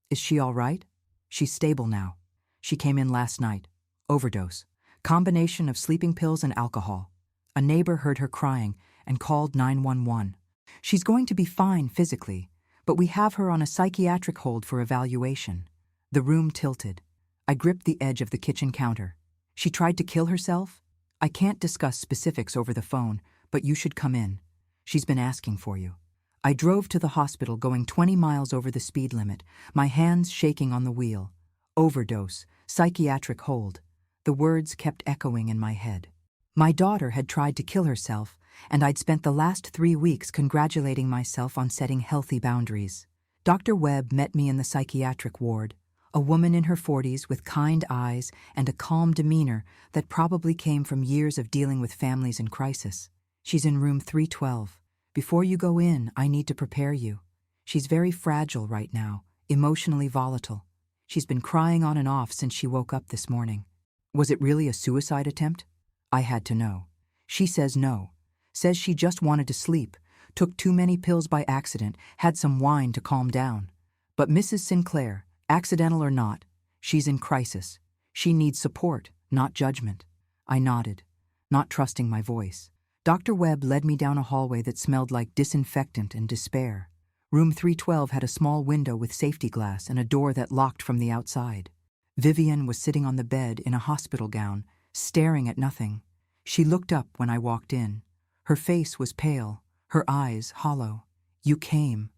A: Is she all right?" "She's stable now. She came in last night. Overdose. Combination of sleeping pills and alcohol. A neighbor heard her crying and called 911. She's going to be fine physically, but we have her on a psychiatric hold for evaluation." The room tilted. I gripped the edge of the kitchen counter. "She tried to kill herself?" "I can't discuss specifics over the phone, but you should come in. She's been asking for you." I drove to the hospital going 20 miles over the speed limit, my hands shaking on the wheel. Overdose, psychiatric hold. The words kept echoing in my head. My daughter had tried to kill herself, and I'd spent the last 3 weeks congratulating myself on setting healthy boundaries. Dr. Webb met me in the psychiatric ward, a woman in her 40s with kind eyes and a calm demeanor that probably came from years of dealing with families in crisis. "She's in room 312. Before you go in, I need to prepare you. She's very fragile right now, Emotionally volatile. She's been crying on and off since she woke up this morning. Was it really a suicide attempt? I had to know. She says no. Says she just wanted to sleep, took too many pills by accident, had some wine to calm down. But Mrs. Sinclair, accidental or not, she's in crisis. She needs support, not judgment. I nodded, not trusting my voice. Dr. Webb led me down a hallway that smelled like disinfectant and despair. Room 312 had a small window with safety glass and a door that locked from the outside. Vivian was sitting on the bed in a hospital gown, staring at nothing. She looked up when I walked in. Her face was pale, her eyes hollow. You came.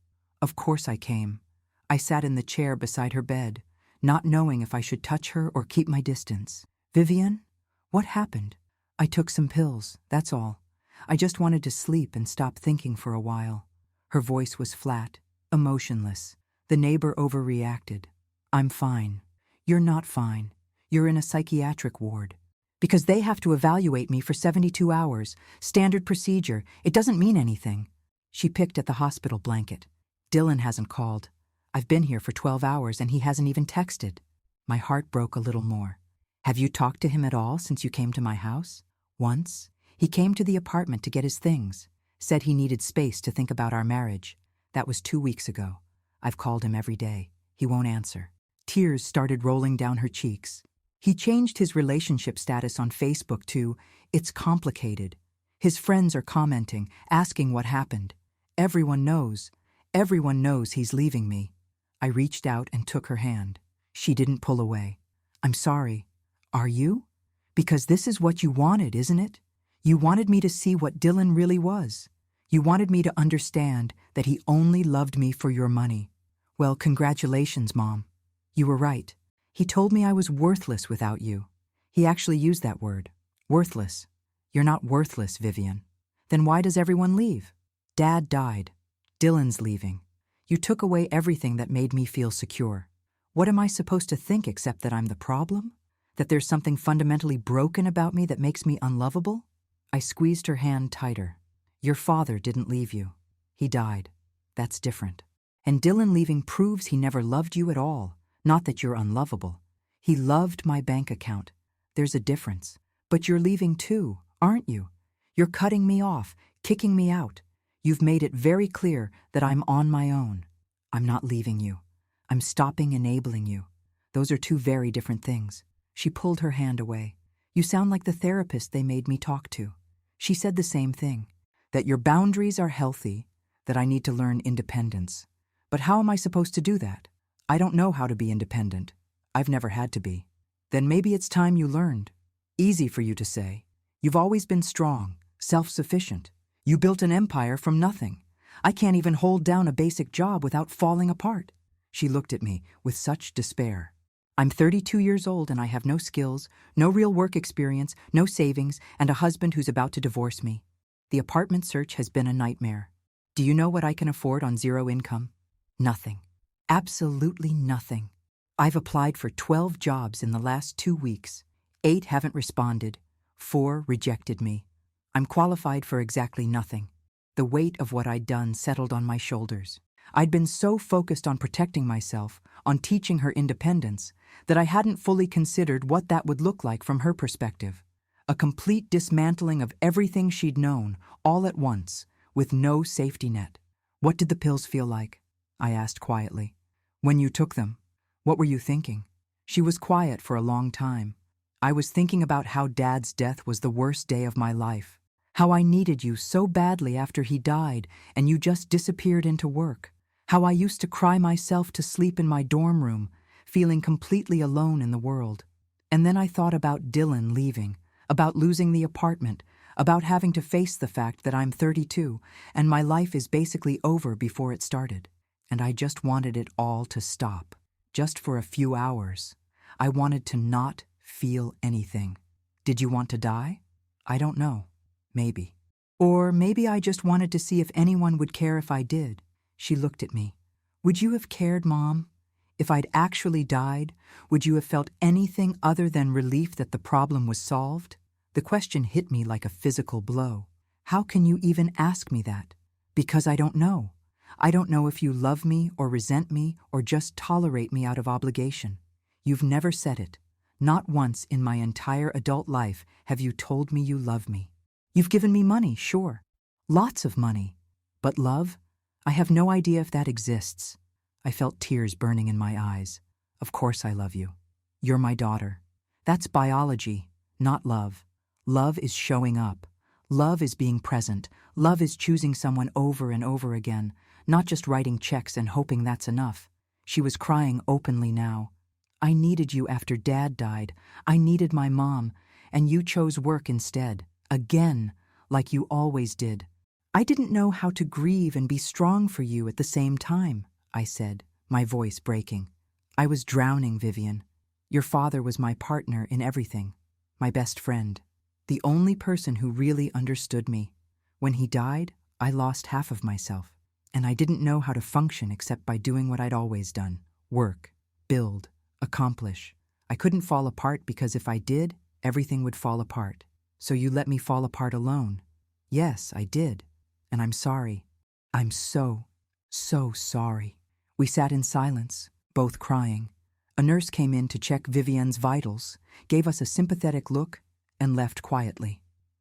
A: Of course I came. I sat in the chair beside her bed, not knowing if I should touch her or keep my distance. Vivian? What happened? I took some pills, that's all. I just wanted to sleep and stop thinking for a while. Her voice was flat, emotionless. The neighbor overreacted. I'm fine. You're not fine. You're in a psychiatric ward. Because they have to evaluate me for 72 hours. Standard procedure. It doesn't mean anything. She picked at the hospital blanket. Dylan hasn't called. I've been here for 12 hours and he hasn't even texted. My heart broke a little more. Have you talked to him at all since you came to my house? Once. He came to the apartment to get his things. Said he needed space to think about our marriage. That was 2 weeks ago. I've called him every day. He won't answer. Tears started rolling down her cheeks. He changed his relationship status on Facebook to, "It's complicated." His friends are commenting, asking what happened. Everyone knows. Everyone knows he's leaving me. I reached out and took her hand. She didn't pull away. I'm sorry. Are you? Because this is what you wanted, isn't it? You wanted me to see what Dylan really was. You wanted me to understand that he only loved me for your money. Well, congratulations, Mom. You were right. He told me I was worthless without you. He actually used that word. Worthless. You're not worthless, Vivian. Then why does everyone leave? Dad died. Dylan's leaving. You took away everything that made me feel secure. What am I supposed to think except that I'm the problem? That there's something fundamentally broken about me that makes me unlovable? I squeezed her hand tighter. Your father didn't leave you. He died. That's different. And Dylan leaving proves he never loved you at all. Not that you're unlovable. He loved my bank account. There's a difference. But you're leaving too, aren't you? You're cutting me off, kicking me out. You've made it very clear that I'm on my own. I'm not leaving you. I'm stopping enabling you. Those are two very different things. She pulled her hand away. You sound like the therapist they made me talk to. She said the same thing, that your boundaries are healthy, that I need to learn independence. But how am I supposed to do that? I don't know how to be independent. I've never had to be. Then maybe it's time you learned. Easy for you to say. You've always been strong, self-sufficient. You built an empire from nothing. I can't even hold down a basic job without falling apart. She looked at me with such despair. I'm 32 years old and I have no skills, no real work experience, no savings, and a husband who's about to divorce me. The apartment search has been a nightmare. Do you know what I can afford on zero income? Nothing. Absolutely nothing. I've applied for 12 jobs in the last 2 weeks. 8 haven't responded. 4 rejected me. I'm qualified for exactly nothing. The weight of what I'd done settled on my shoulders. I'd been so focused on protecting myself, on teaching her independence, that I hadn't fully considered what that would look like from her perspective. A complete dismantling of everything she'd known, all at once, with no safety net. What did the pills feel like? I asked quietly. When you took them, what were you thinking? She was quiet for a long time. I was thinking about how Dad's death was the worst day of my life. How I needed you so badly after he died and you just disappeared into work. How I used to cry myself to sleep in my dorm room, feeling completely alone in the world. And then I thought about Dylan leaving, about losing the apartment, about having to face the fact that I'm 32 and my life is basically over before it started. And I just wanted it all to stop, just for a few hours. I wanted to not feel anything. Did you want to die? I don't know. Maybe. Or maybe I just wanted to see if anyone would care if I did. She looked at me. Would you have cared, Mom? If I'd actually died, would you have felt anything other than relief that the problem was solved? The question hit me like a physical blow. How can you even ask me that? Because I don't know. I don't know if you love me or resent me or just tolerate me out of obligation. You've never said it. Not once in my entire adult life have you told me you love me. You've given me money, sure. Lots of money. But love? I have no idea if that exists. I felt tears burning in my eyes. Of course I love you. You're my daughter. That's biology, not love. Love is showing up. Love is being present. Love is choosing someone over and over again, not just writing checks and hoping that's enough. She was crying openly now. I needed you after Dad died. I needed my mom, and you chose work instead. Again, like you always did. I didn't know how to grieve and be strong for you at the same time, I said, my voice breaking. I was drowning, Vivian. Your father was my partner in everything, my best friend, the only person who really understood me. When he died, I lost half of myself, and I didn't know how to function except by doing what I'd always done: work, build, accomplish. I couldn't fall apart because if I did, everything would fall apart. So you let me fall apart alone. Yes, I did. And I'm sorry. I'm so sorry. We sat in silence, both crying. A nurse came in to check Vivian's vitals, gave us a sympathetic look, and left quietly.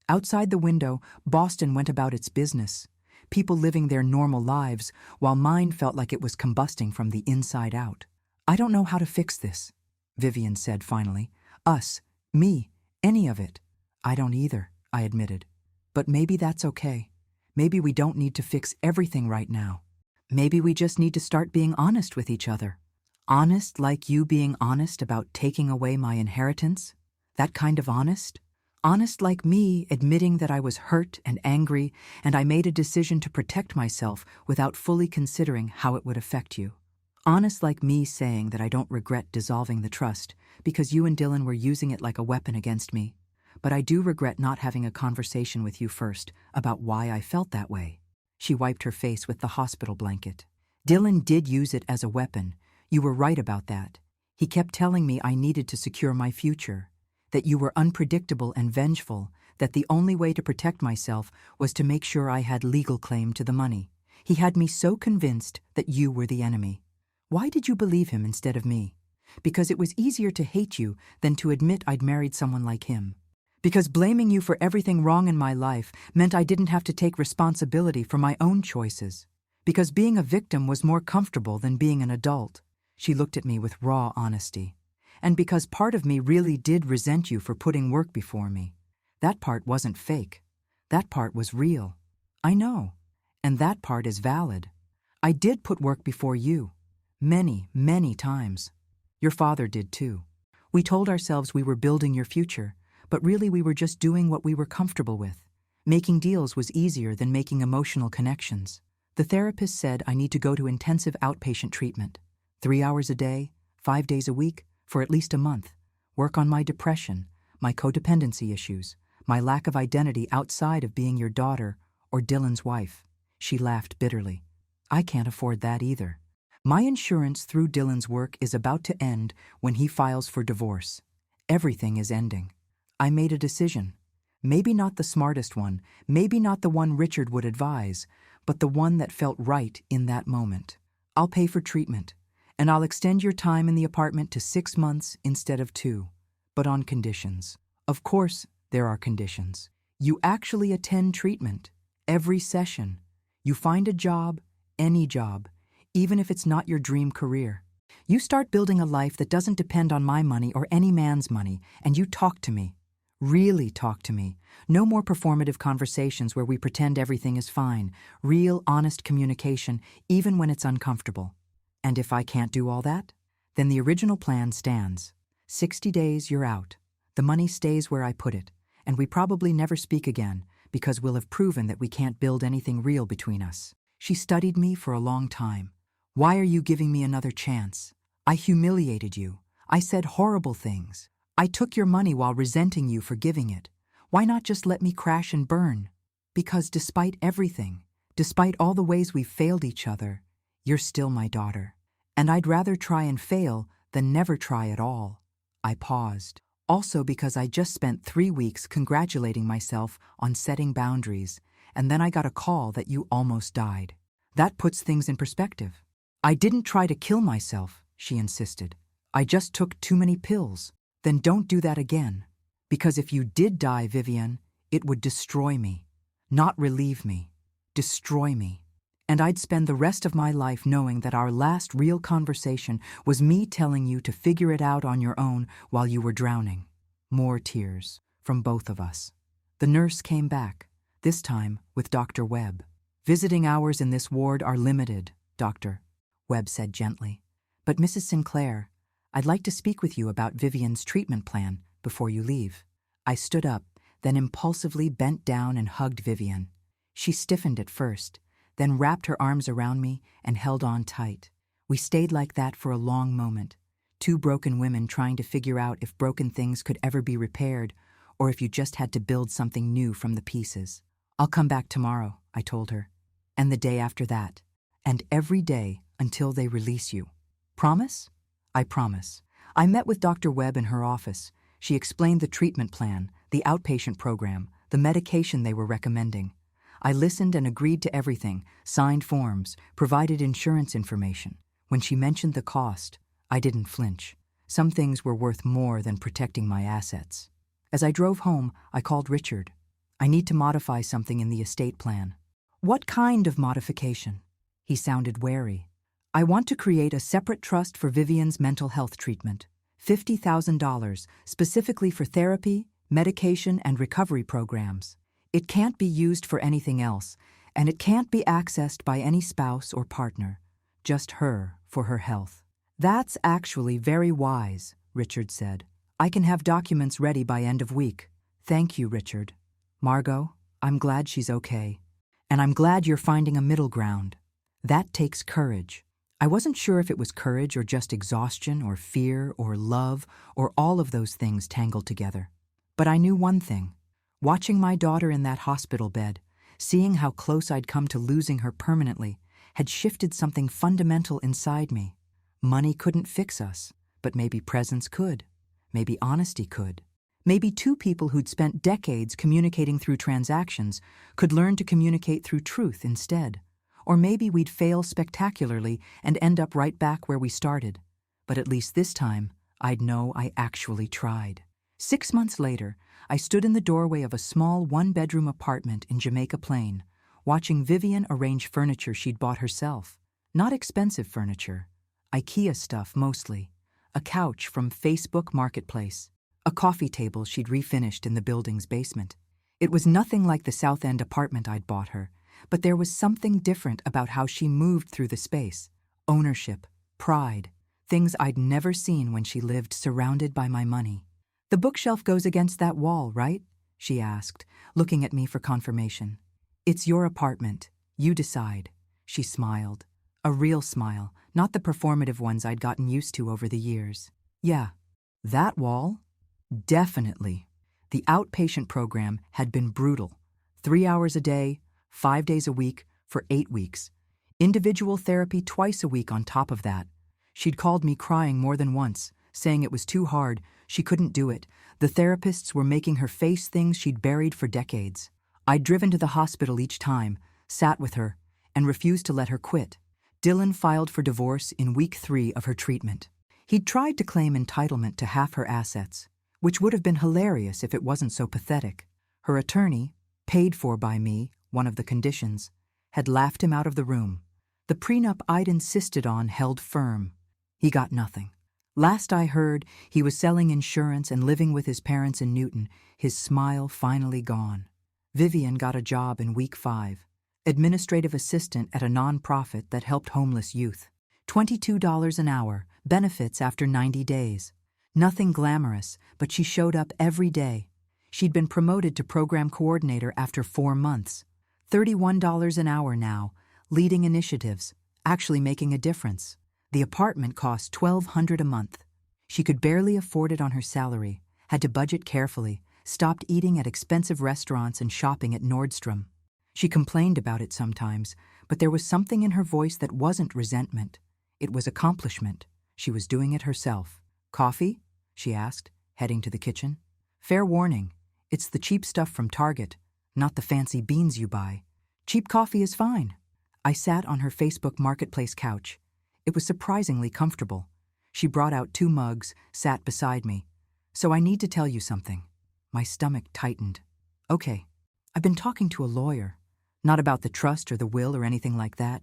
A: Outside the window, Boston went about its business, people living their normal lives, while mine felt like it was combusting from the inside out. I don't know how to fix this, Vivian said finally. Us, me, any of it. I don't either, I admitted. But maybe that's okay. Maybe we don't need to fix everything right now. Maybe we just need to start being honest with each other. Honest like you being honest about taking away my inheritance? That kind of honest? Honest like me admitting that I was hurt and angry and I made a decision to protect myself without fully considering how it would affect you. Honest like me saying that I don't regret dissolving the trust because you and Dylan were using it like a weapon against me. But I do regret not having a conversation with you first about why I felt that way. She wiped her face with the hospital blanket. Dylan did use it as a weapon. You were right about that. He kept telling me I needed to secure my future, that you were unpredictable and vengeful, that the only way to protect myself was to make sure I had legal claim to the money. He had me so convinced that you were the enemy. Why did you believe him instead of me? Because it was easier to hate you than to admit I'd married someone like him. Because blaming you for everything wrong in my life meant I didn't have to take responsibility for my own choices. Because being a victim was more comfortable than being an adult. She looked at me with raw honesty. And because part of me really did resent you for putting work before me. That part wasn't fake. That part was real. I know. And that part is valid. I did put work before you. Many, many times. Your father did too. We told ourselves we were building your future, but really we were just doing what we were comfortable with. Making deals was easier than making emotional connections. The therapist said I need to go to intensive outpatient treatment. 3 hours a day, 5 days a week, for at least a month. Work on my depression, my codependency issues, my lack of identity outside of being your daughter or Dylan's wife. She laughed bitterly. I can't afford that either. My insurance through Dylan's work is about to end when he files for divorce. Everything is ending. I made a decision. Maybe not the smartest one, maybe not the one Richard would advise, but the one that felt right in that moment. I'll pay for treatment, and I'll extend your time in the apartment to 6 months instead of 2, but on conditions. Of course, there are conditions. You actually attend treatment, every session. You find a job, any job, even if it's not your dream career. You start building a life that doesn't depend on my money or any man's money, and you talk to me. Really talk to me. No more performative conversations where we pretend everything is fine. Real, honest communication, even when it's uncomfortable. And if I can't do all that, then the original plan stands. 60 days, you're out. The money stays where I put it, and we probably never speak again because we'll have proven that we can't build anything real between us. She studied me for a long time. Why are you giving me another chance? I humiliated you. I said horrible things. I took your money while resenting you for giving it. Why not just let me crash and burn? Because despite everything, despite all the ways we've failed each other, you're still my daughter. And I'd rather try and fail than never try at all. I paused. Also because I just spent 3 weeks congratulating myself on setting boundaries, and then I got a call that you almost died. That puts things in perspective. I didn't try to kill myself, she insisted. I just took too many pills. Then don't do that again. Because if you did die, Vivian, it would destroy me. Not relieve me. Destroy me. And I'd spend the rest of my life knowing that our last real conversation was me telling you to figure it out on your own while you were drowning. More tears from both of us. The nurse came back, this time with Dr. Webb. Visiting hours in this ward are limited, Doctor, Webb said gently. But Mrs. Sinclair, I'd like to speak with you about Vivian's treatment plan before you leave. I stood up, then impulsively bent down and hugged Vivian. She stiffened at first, then wrapped her arms around me and held on tight. We stayed like that for a long moment, two broken women trying to figure out if broken things could ever be repaired or if you just had to build something new from the pieces. I'll come back tomorrow, I told her, and the day after that, and every day until they release you. Promise? I promise. I met with Dr. Webb in her office. She explained the treatment plan, the outpatient program, the medication they were recommending. I listened and agreed to everything, signed forms, provided insurance information. When she mentioned the cost, I didn't flinch. Some things were worth more than protecting my assets. As I drove home, I called Richard. I need to modify something in the estate plan. What kind of modification? He sounded wary. I want to create a separate trust for Vivian's mental health treatment. $50,000, specifically for therapy, medication, and recovery programs. It can't be used for anything else, and it can't be accessed by any spouse or partner. Just her for her health. That's actually very wise, Richard said. I can have documents ready by end of week. Thank you, Richard. Margot, I'm glad she's okay. And I'm glad you're finding a middle ground. That takes courage. I wasn't sure if it was courage or just exhaustion or fear or love or all of those things tangled together. But I knew one thing. Watching my daughter in that hospital bed, seeing how close I'd come to losing her permanently, had shifted something fundamental inside me. Money couldn't fix us, but maybe presence could. Maybe honesty could. Maybe two people who'd spent decades communicating through transactions could learn to communicate through truth instead. Or maybe we'd fail spectacularly and end up right back where we started. But at least this time, I'd know I actually tried. 6 months later, I stood in the doorway of a small one-bedroom apartment in Jamaica Plain, watching Vivian arrange furniture she'd bought herself. Not expensive furniture. IKEA stuff mostly. A couch from Facebook Marketplace. A coffee table she'd refinished in the building's basement. It was nothing like the South End apartment I'd bought her, but there was something different about how she moved through the space. Ownership, pride, things I'd never seen when she lived surrounded by my money. The bookshelf goes against that wall, right? She asked, looking at me for confirmation. It's your apartment. You decide. She smiled. A real smile, not the performative ones I'd gotten used to over the years. Yeah. That wall? Definitely. The outpatient program had been brutal. 3 hours a day, 5 days a week, for 8 weeks. Individual therapy twice a week on top of that. She'd called me crying more than once, saying it was too hard, she couldn't do it. The therapists were making her face things she'd buried for decades. I'd driven to the hospital each time, sat with her, and refused to let her quit. Dylan filed for divorce in week 3 of her treatment. He'd tried to claim entitlement to half her assets, which would have been hilarious if it wasn't so pathetic. Her attorney, paid for by me, one of the conditions, had laughed him out of the room. The prenup I'd insisted on held firm. He got nothing. Last I heard, he was selling insurance and living with his parents in Newton, his smile finally gone. Vivian got a job in week 5, administrative assistant at a nonprofit that helped homeless youth. $22 an hour, benefits after 90 days. Nothing glamorous, but she showed up every day. She'd been promoted to program coordinator after 4 months. $31 an hour now, leading initiatives, actually making a difference. The apartment cost $1,200 a month. She could barely afford it on her salary, had to budget carefully, stopped eating at expensive restaurants and shopping at Nordstrom. She complained about it sometimes, but there was something in her voice that wasn't resentment. It was accomplishment. She was doing it herself. Coffee? She asked, heading to the kitchen. Fair warning, it's the cheap stuff from Target, not the fancy beans you buy. Cheap coffee is fine. I sat on her Facebook Marketplace couch. It was surprisingly comfortable. She brought out 2 mugs, sat beside me. So I need to tell you something. My stomach tightened. Okay, I've been talking to a lawyer. Not about the trust or the will or anything like that.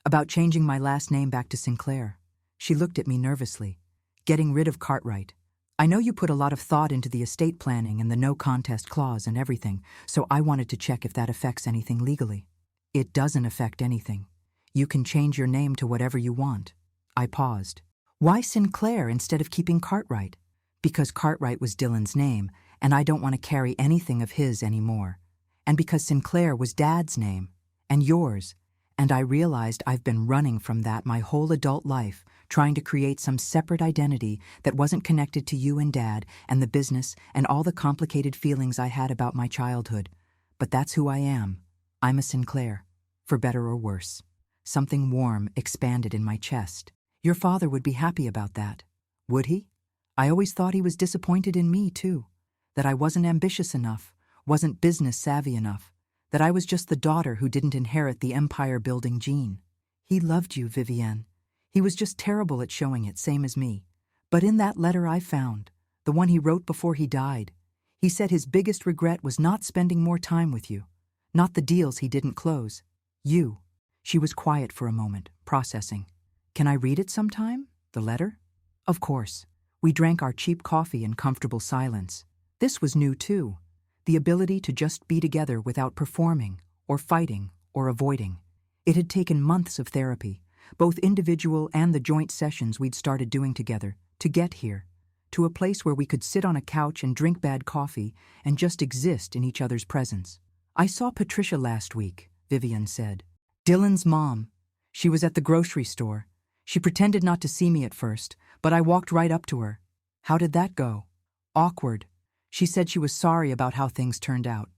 A: About changing my last name back to Sinclair. She looked at me nervously. Getting rid of Cartwright. I know you put a lot of thought into the estate planning and the no contest clause and everything, so I wanted to check if that affects anything legally. It doesn't affect anything. You can change your name to whatever you want. I paused. Why Sinclair instead of keeping Cartwright? Because Cartwright was Dylan's name, and I don't want to carry anything of his anymore. And because Sinclair was Dad's name, and yours, and I realized I've been running from that my whole adult life, trying to create some separate identity that wasn't connected to you and Dad and the business and all the complicated feelings I had about my childhood. But that's who I am. I'm a Sinclair, for better or worse. Something warm expanded in my chest. Your father would be happy about that. Would he? I always thought he was disappointed in me, too. That I wasn't ambitious enough, wasn't business savvy enough. That I was just the daughter who didn't inherit the empire-building gene. He loved you, Vivienne. He was just terrible at showing it, same as me. But in that letter I found, the one he wrote before he died, he said his biggest regret was not spending more time with you. Not the deals he didn't close. You. She was quiet for a moment, processing. Can I read it sometime? The letter? Of course. We drank our cheap coffee in comfortable silence. This was new too. The ability to just be together without performing, or fighting, or avoiding. It had taken months of therapy, both individual and the joint sessions we'd started doing together, to get here, to a place where we could sit on a couch and drink bad coffee and just exist in each other's presence. I saw Patricia last week, Vivienne said. Dylan's mom. She was at the grocery store. She pretended not to see me at first, but I walked right up to her. How did that go? Awkward. She said she was sorry about how things turned out,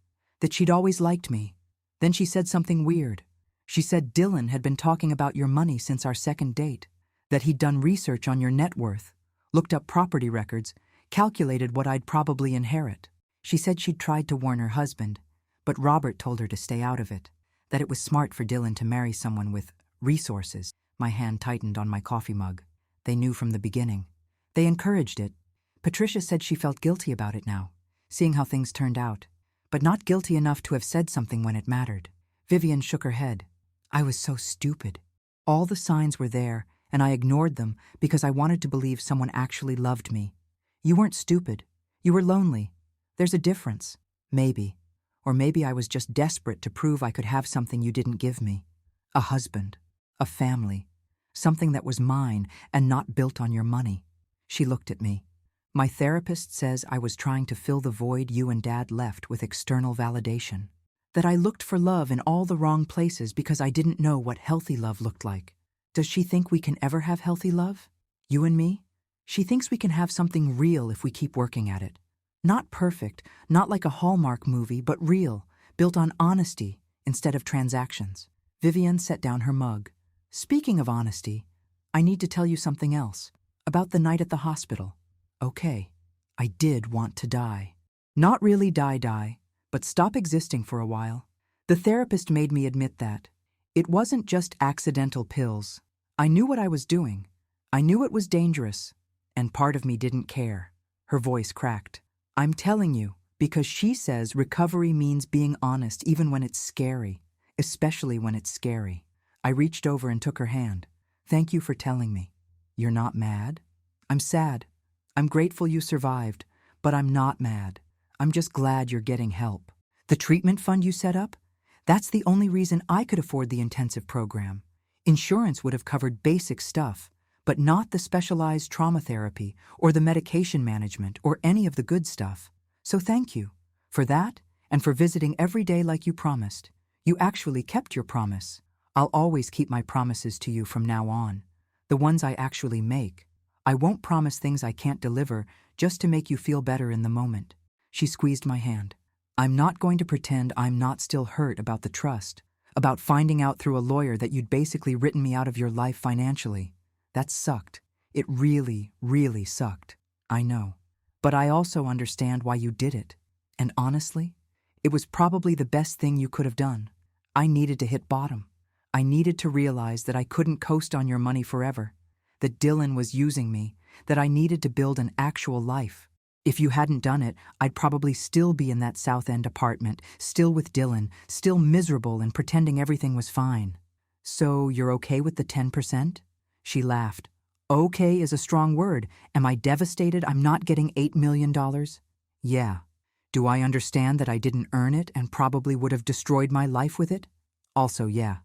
A: that she'd always liked me. Then she said something weird. She said Dylan had been talking about your money since our second date, that he'd done research on your net worth, looked up property records, calculated what I'd probably inherit. She said she'd tried to warn her husband, but Robert told her to stay out of it, that it was smart for Dylan to marry someone with resources. My hand tightened on my coffee mug. They knew from the beginning. They encouraged it. Patricia said she felt guilty about it now, seeing how things turned out, but not guilty enough to have said something when it mattered. Vivienne shook her head. I was so stupid. All the signs were there, and I ignored them because I wanted to believe someone actually loved me. You weren't stupid. You were lonely. There's a difference. Maybe. Or maybe I was just desperate to prove I could have something you didn't give me. A husband. A family. Something that was mine and not built on your money. She looked at me. My therapist says I was trying to fill the void you and Dad left with external validation. That I looked for love in all the wrong places because I didn't know what healthy love looked like. Does she think we can ever have healthy love? You and me? She thinks we can have something real if we keep working at it. Not perfect, not like a Hallmark movie, but real, built on honesty instead of transactions. Vivienne set down her mug. Speaking of honesty, I need to tell you something else. About the night at the hospital. Okay, I did want to die. Not really die, but stop existing for a while. The therapist made me admit that. It wasn't just accidental pills. I knew what I was doing. I knew it was dangerous. And part of me didn't care. Her voice cracked. I'm telling you, because she says recovery means being honest even when it's scary, especially when it's scary. I reached over and took her hand. Thank you for telling me. You're not mad? I'm sad. I'm grateful you survived, but I'm not mad. I'm just glad you're getting help. The treatment fund you set up? That's the only reason I could afford the intensive program. Insurance would have covered basic stuff, but not the specialized trauma therapy or the medication management or any of the good stuff. So thank you for that and for visiting every day like you promised. You actually kept your promise. I'll always keep my promises to you from now on. The ones I actually make. I won't promise things I can't deliver just to make you feel better in the moment. She squeezed my hand. I'm not going to pretend I'm not still hurt about the trust, about finding out through a lawyer that you'd basically written me out of your life financially. That sucked. It really, really sucked. I know. But I also understand why you did it. And honestly, it was probably the best thing you could have done. I needed to hit bottom. I needed to realize that I couldn't coast on your money forever, that Dylan was using me, that I needed to build an actual life. If you hadn't done it, I'd probably still be in that South End apartment, still with Dylan, still miserable and pretending everything was fine. So you're okay with the 10%? She laughed. Okay is a strong word. Am I devastated I'm not getting $8 million? Yeah. Do I understand that I didn't earn it and probably would have destroyed my life with it? Also, yeah.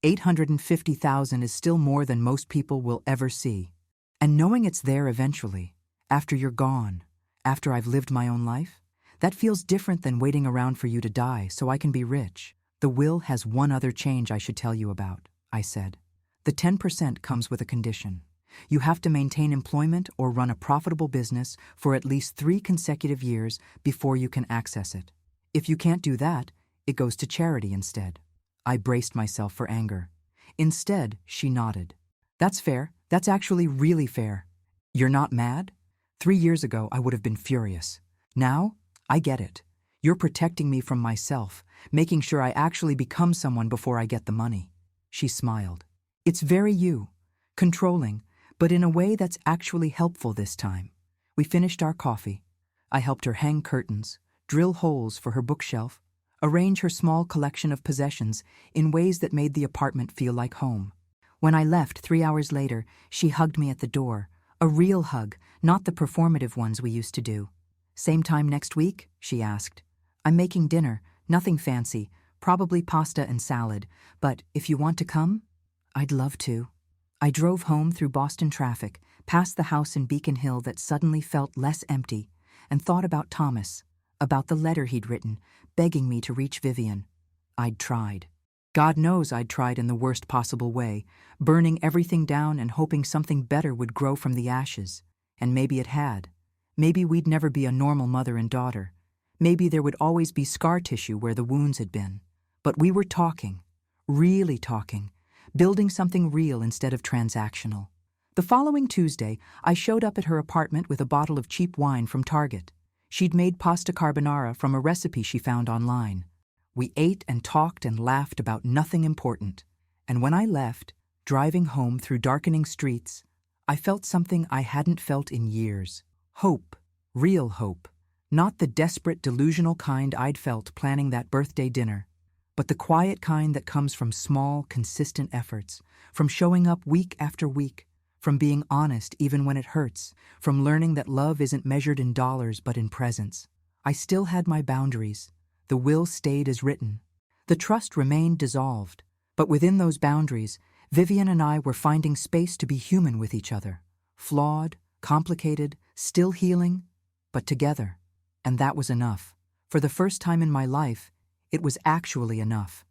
A: $850,000 is still more than most people will ever see. And knowing it's there eventually, after you're gone, after I've lived my own life, that feels different than waiting around for you to die so I can be rich. The will has one other change I should tell you about, I said. The 10% comes with a condition. You have to maintain employment or run a profitable business for at least 3 consecutive years before you can access it. If you can't do that, it goes to charity instead. I braced myself for anger. Instead, she nodded. That's fair. That's actually really fair. You're not mad? 3 years ago, I would have been furious. Now, I get it. You're protecting me from myself, making sure I actually become someone before I get the money. She smiled. It's very you. Controlling, but in a way that's actually helpful this time. We finished our coffee. I helped her hang curtains, drill holes for her bookshelf, arrange her small collection of possessions in ways that made the apartment feel like home. When I left 3 hours later, she hugged me at the door. A real hug, not the performative ones we used to do. Same time next week? She asked. I'm making dinner, nothing fancy, probably pasta and salad, but if you want to come, I'd love to. I drove home through Boston traffic, past the house in Beacon Hill that suddenly felt less empty, and thought about Thomas, about the letter he'd written, begging me to reach Vivian. I'd tried. God knows I'd tried in the worst possible way, burning everything down and hoping something better would grow from the ashes. And maybe it had. Maybe we'd never be a normal mother and daughter. Maybe there would always be scar tissue where the wounds had been. But we were talking, really talking, building something real instead of transactional. The following Tuesday, I showed up at her apartment with a bottle of cheap wine from Target. She'd made pasta carbonara from a recipe she found online. We ate and talked and laughed about nothing important. And when I left, driving home through darkening streets, I felt something I hadn't felt in years. Hope. Real hope. Not the desperate, delusional kind I'd felt planning that birthday dinner, but the quiet kind that comes from small, consistent efforts, from showing up week after week, from being honest even when it hurts, from learning that love isn't measured in dollars but in presence. I still had my boundaries. The will stayed as written. The trust remained dissolved. But within those boundaries, Vivian and I were finding space to be human with each other. Flawed, complicated, still healing, but together. And that was enough. For the first time in my life, it was actually enough.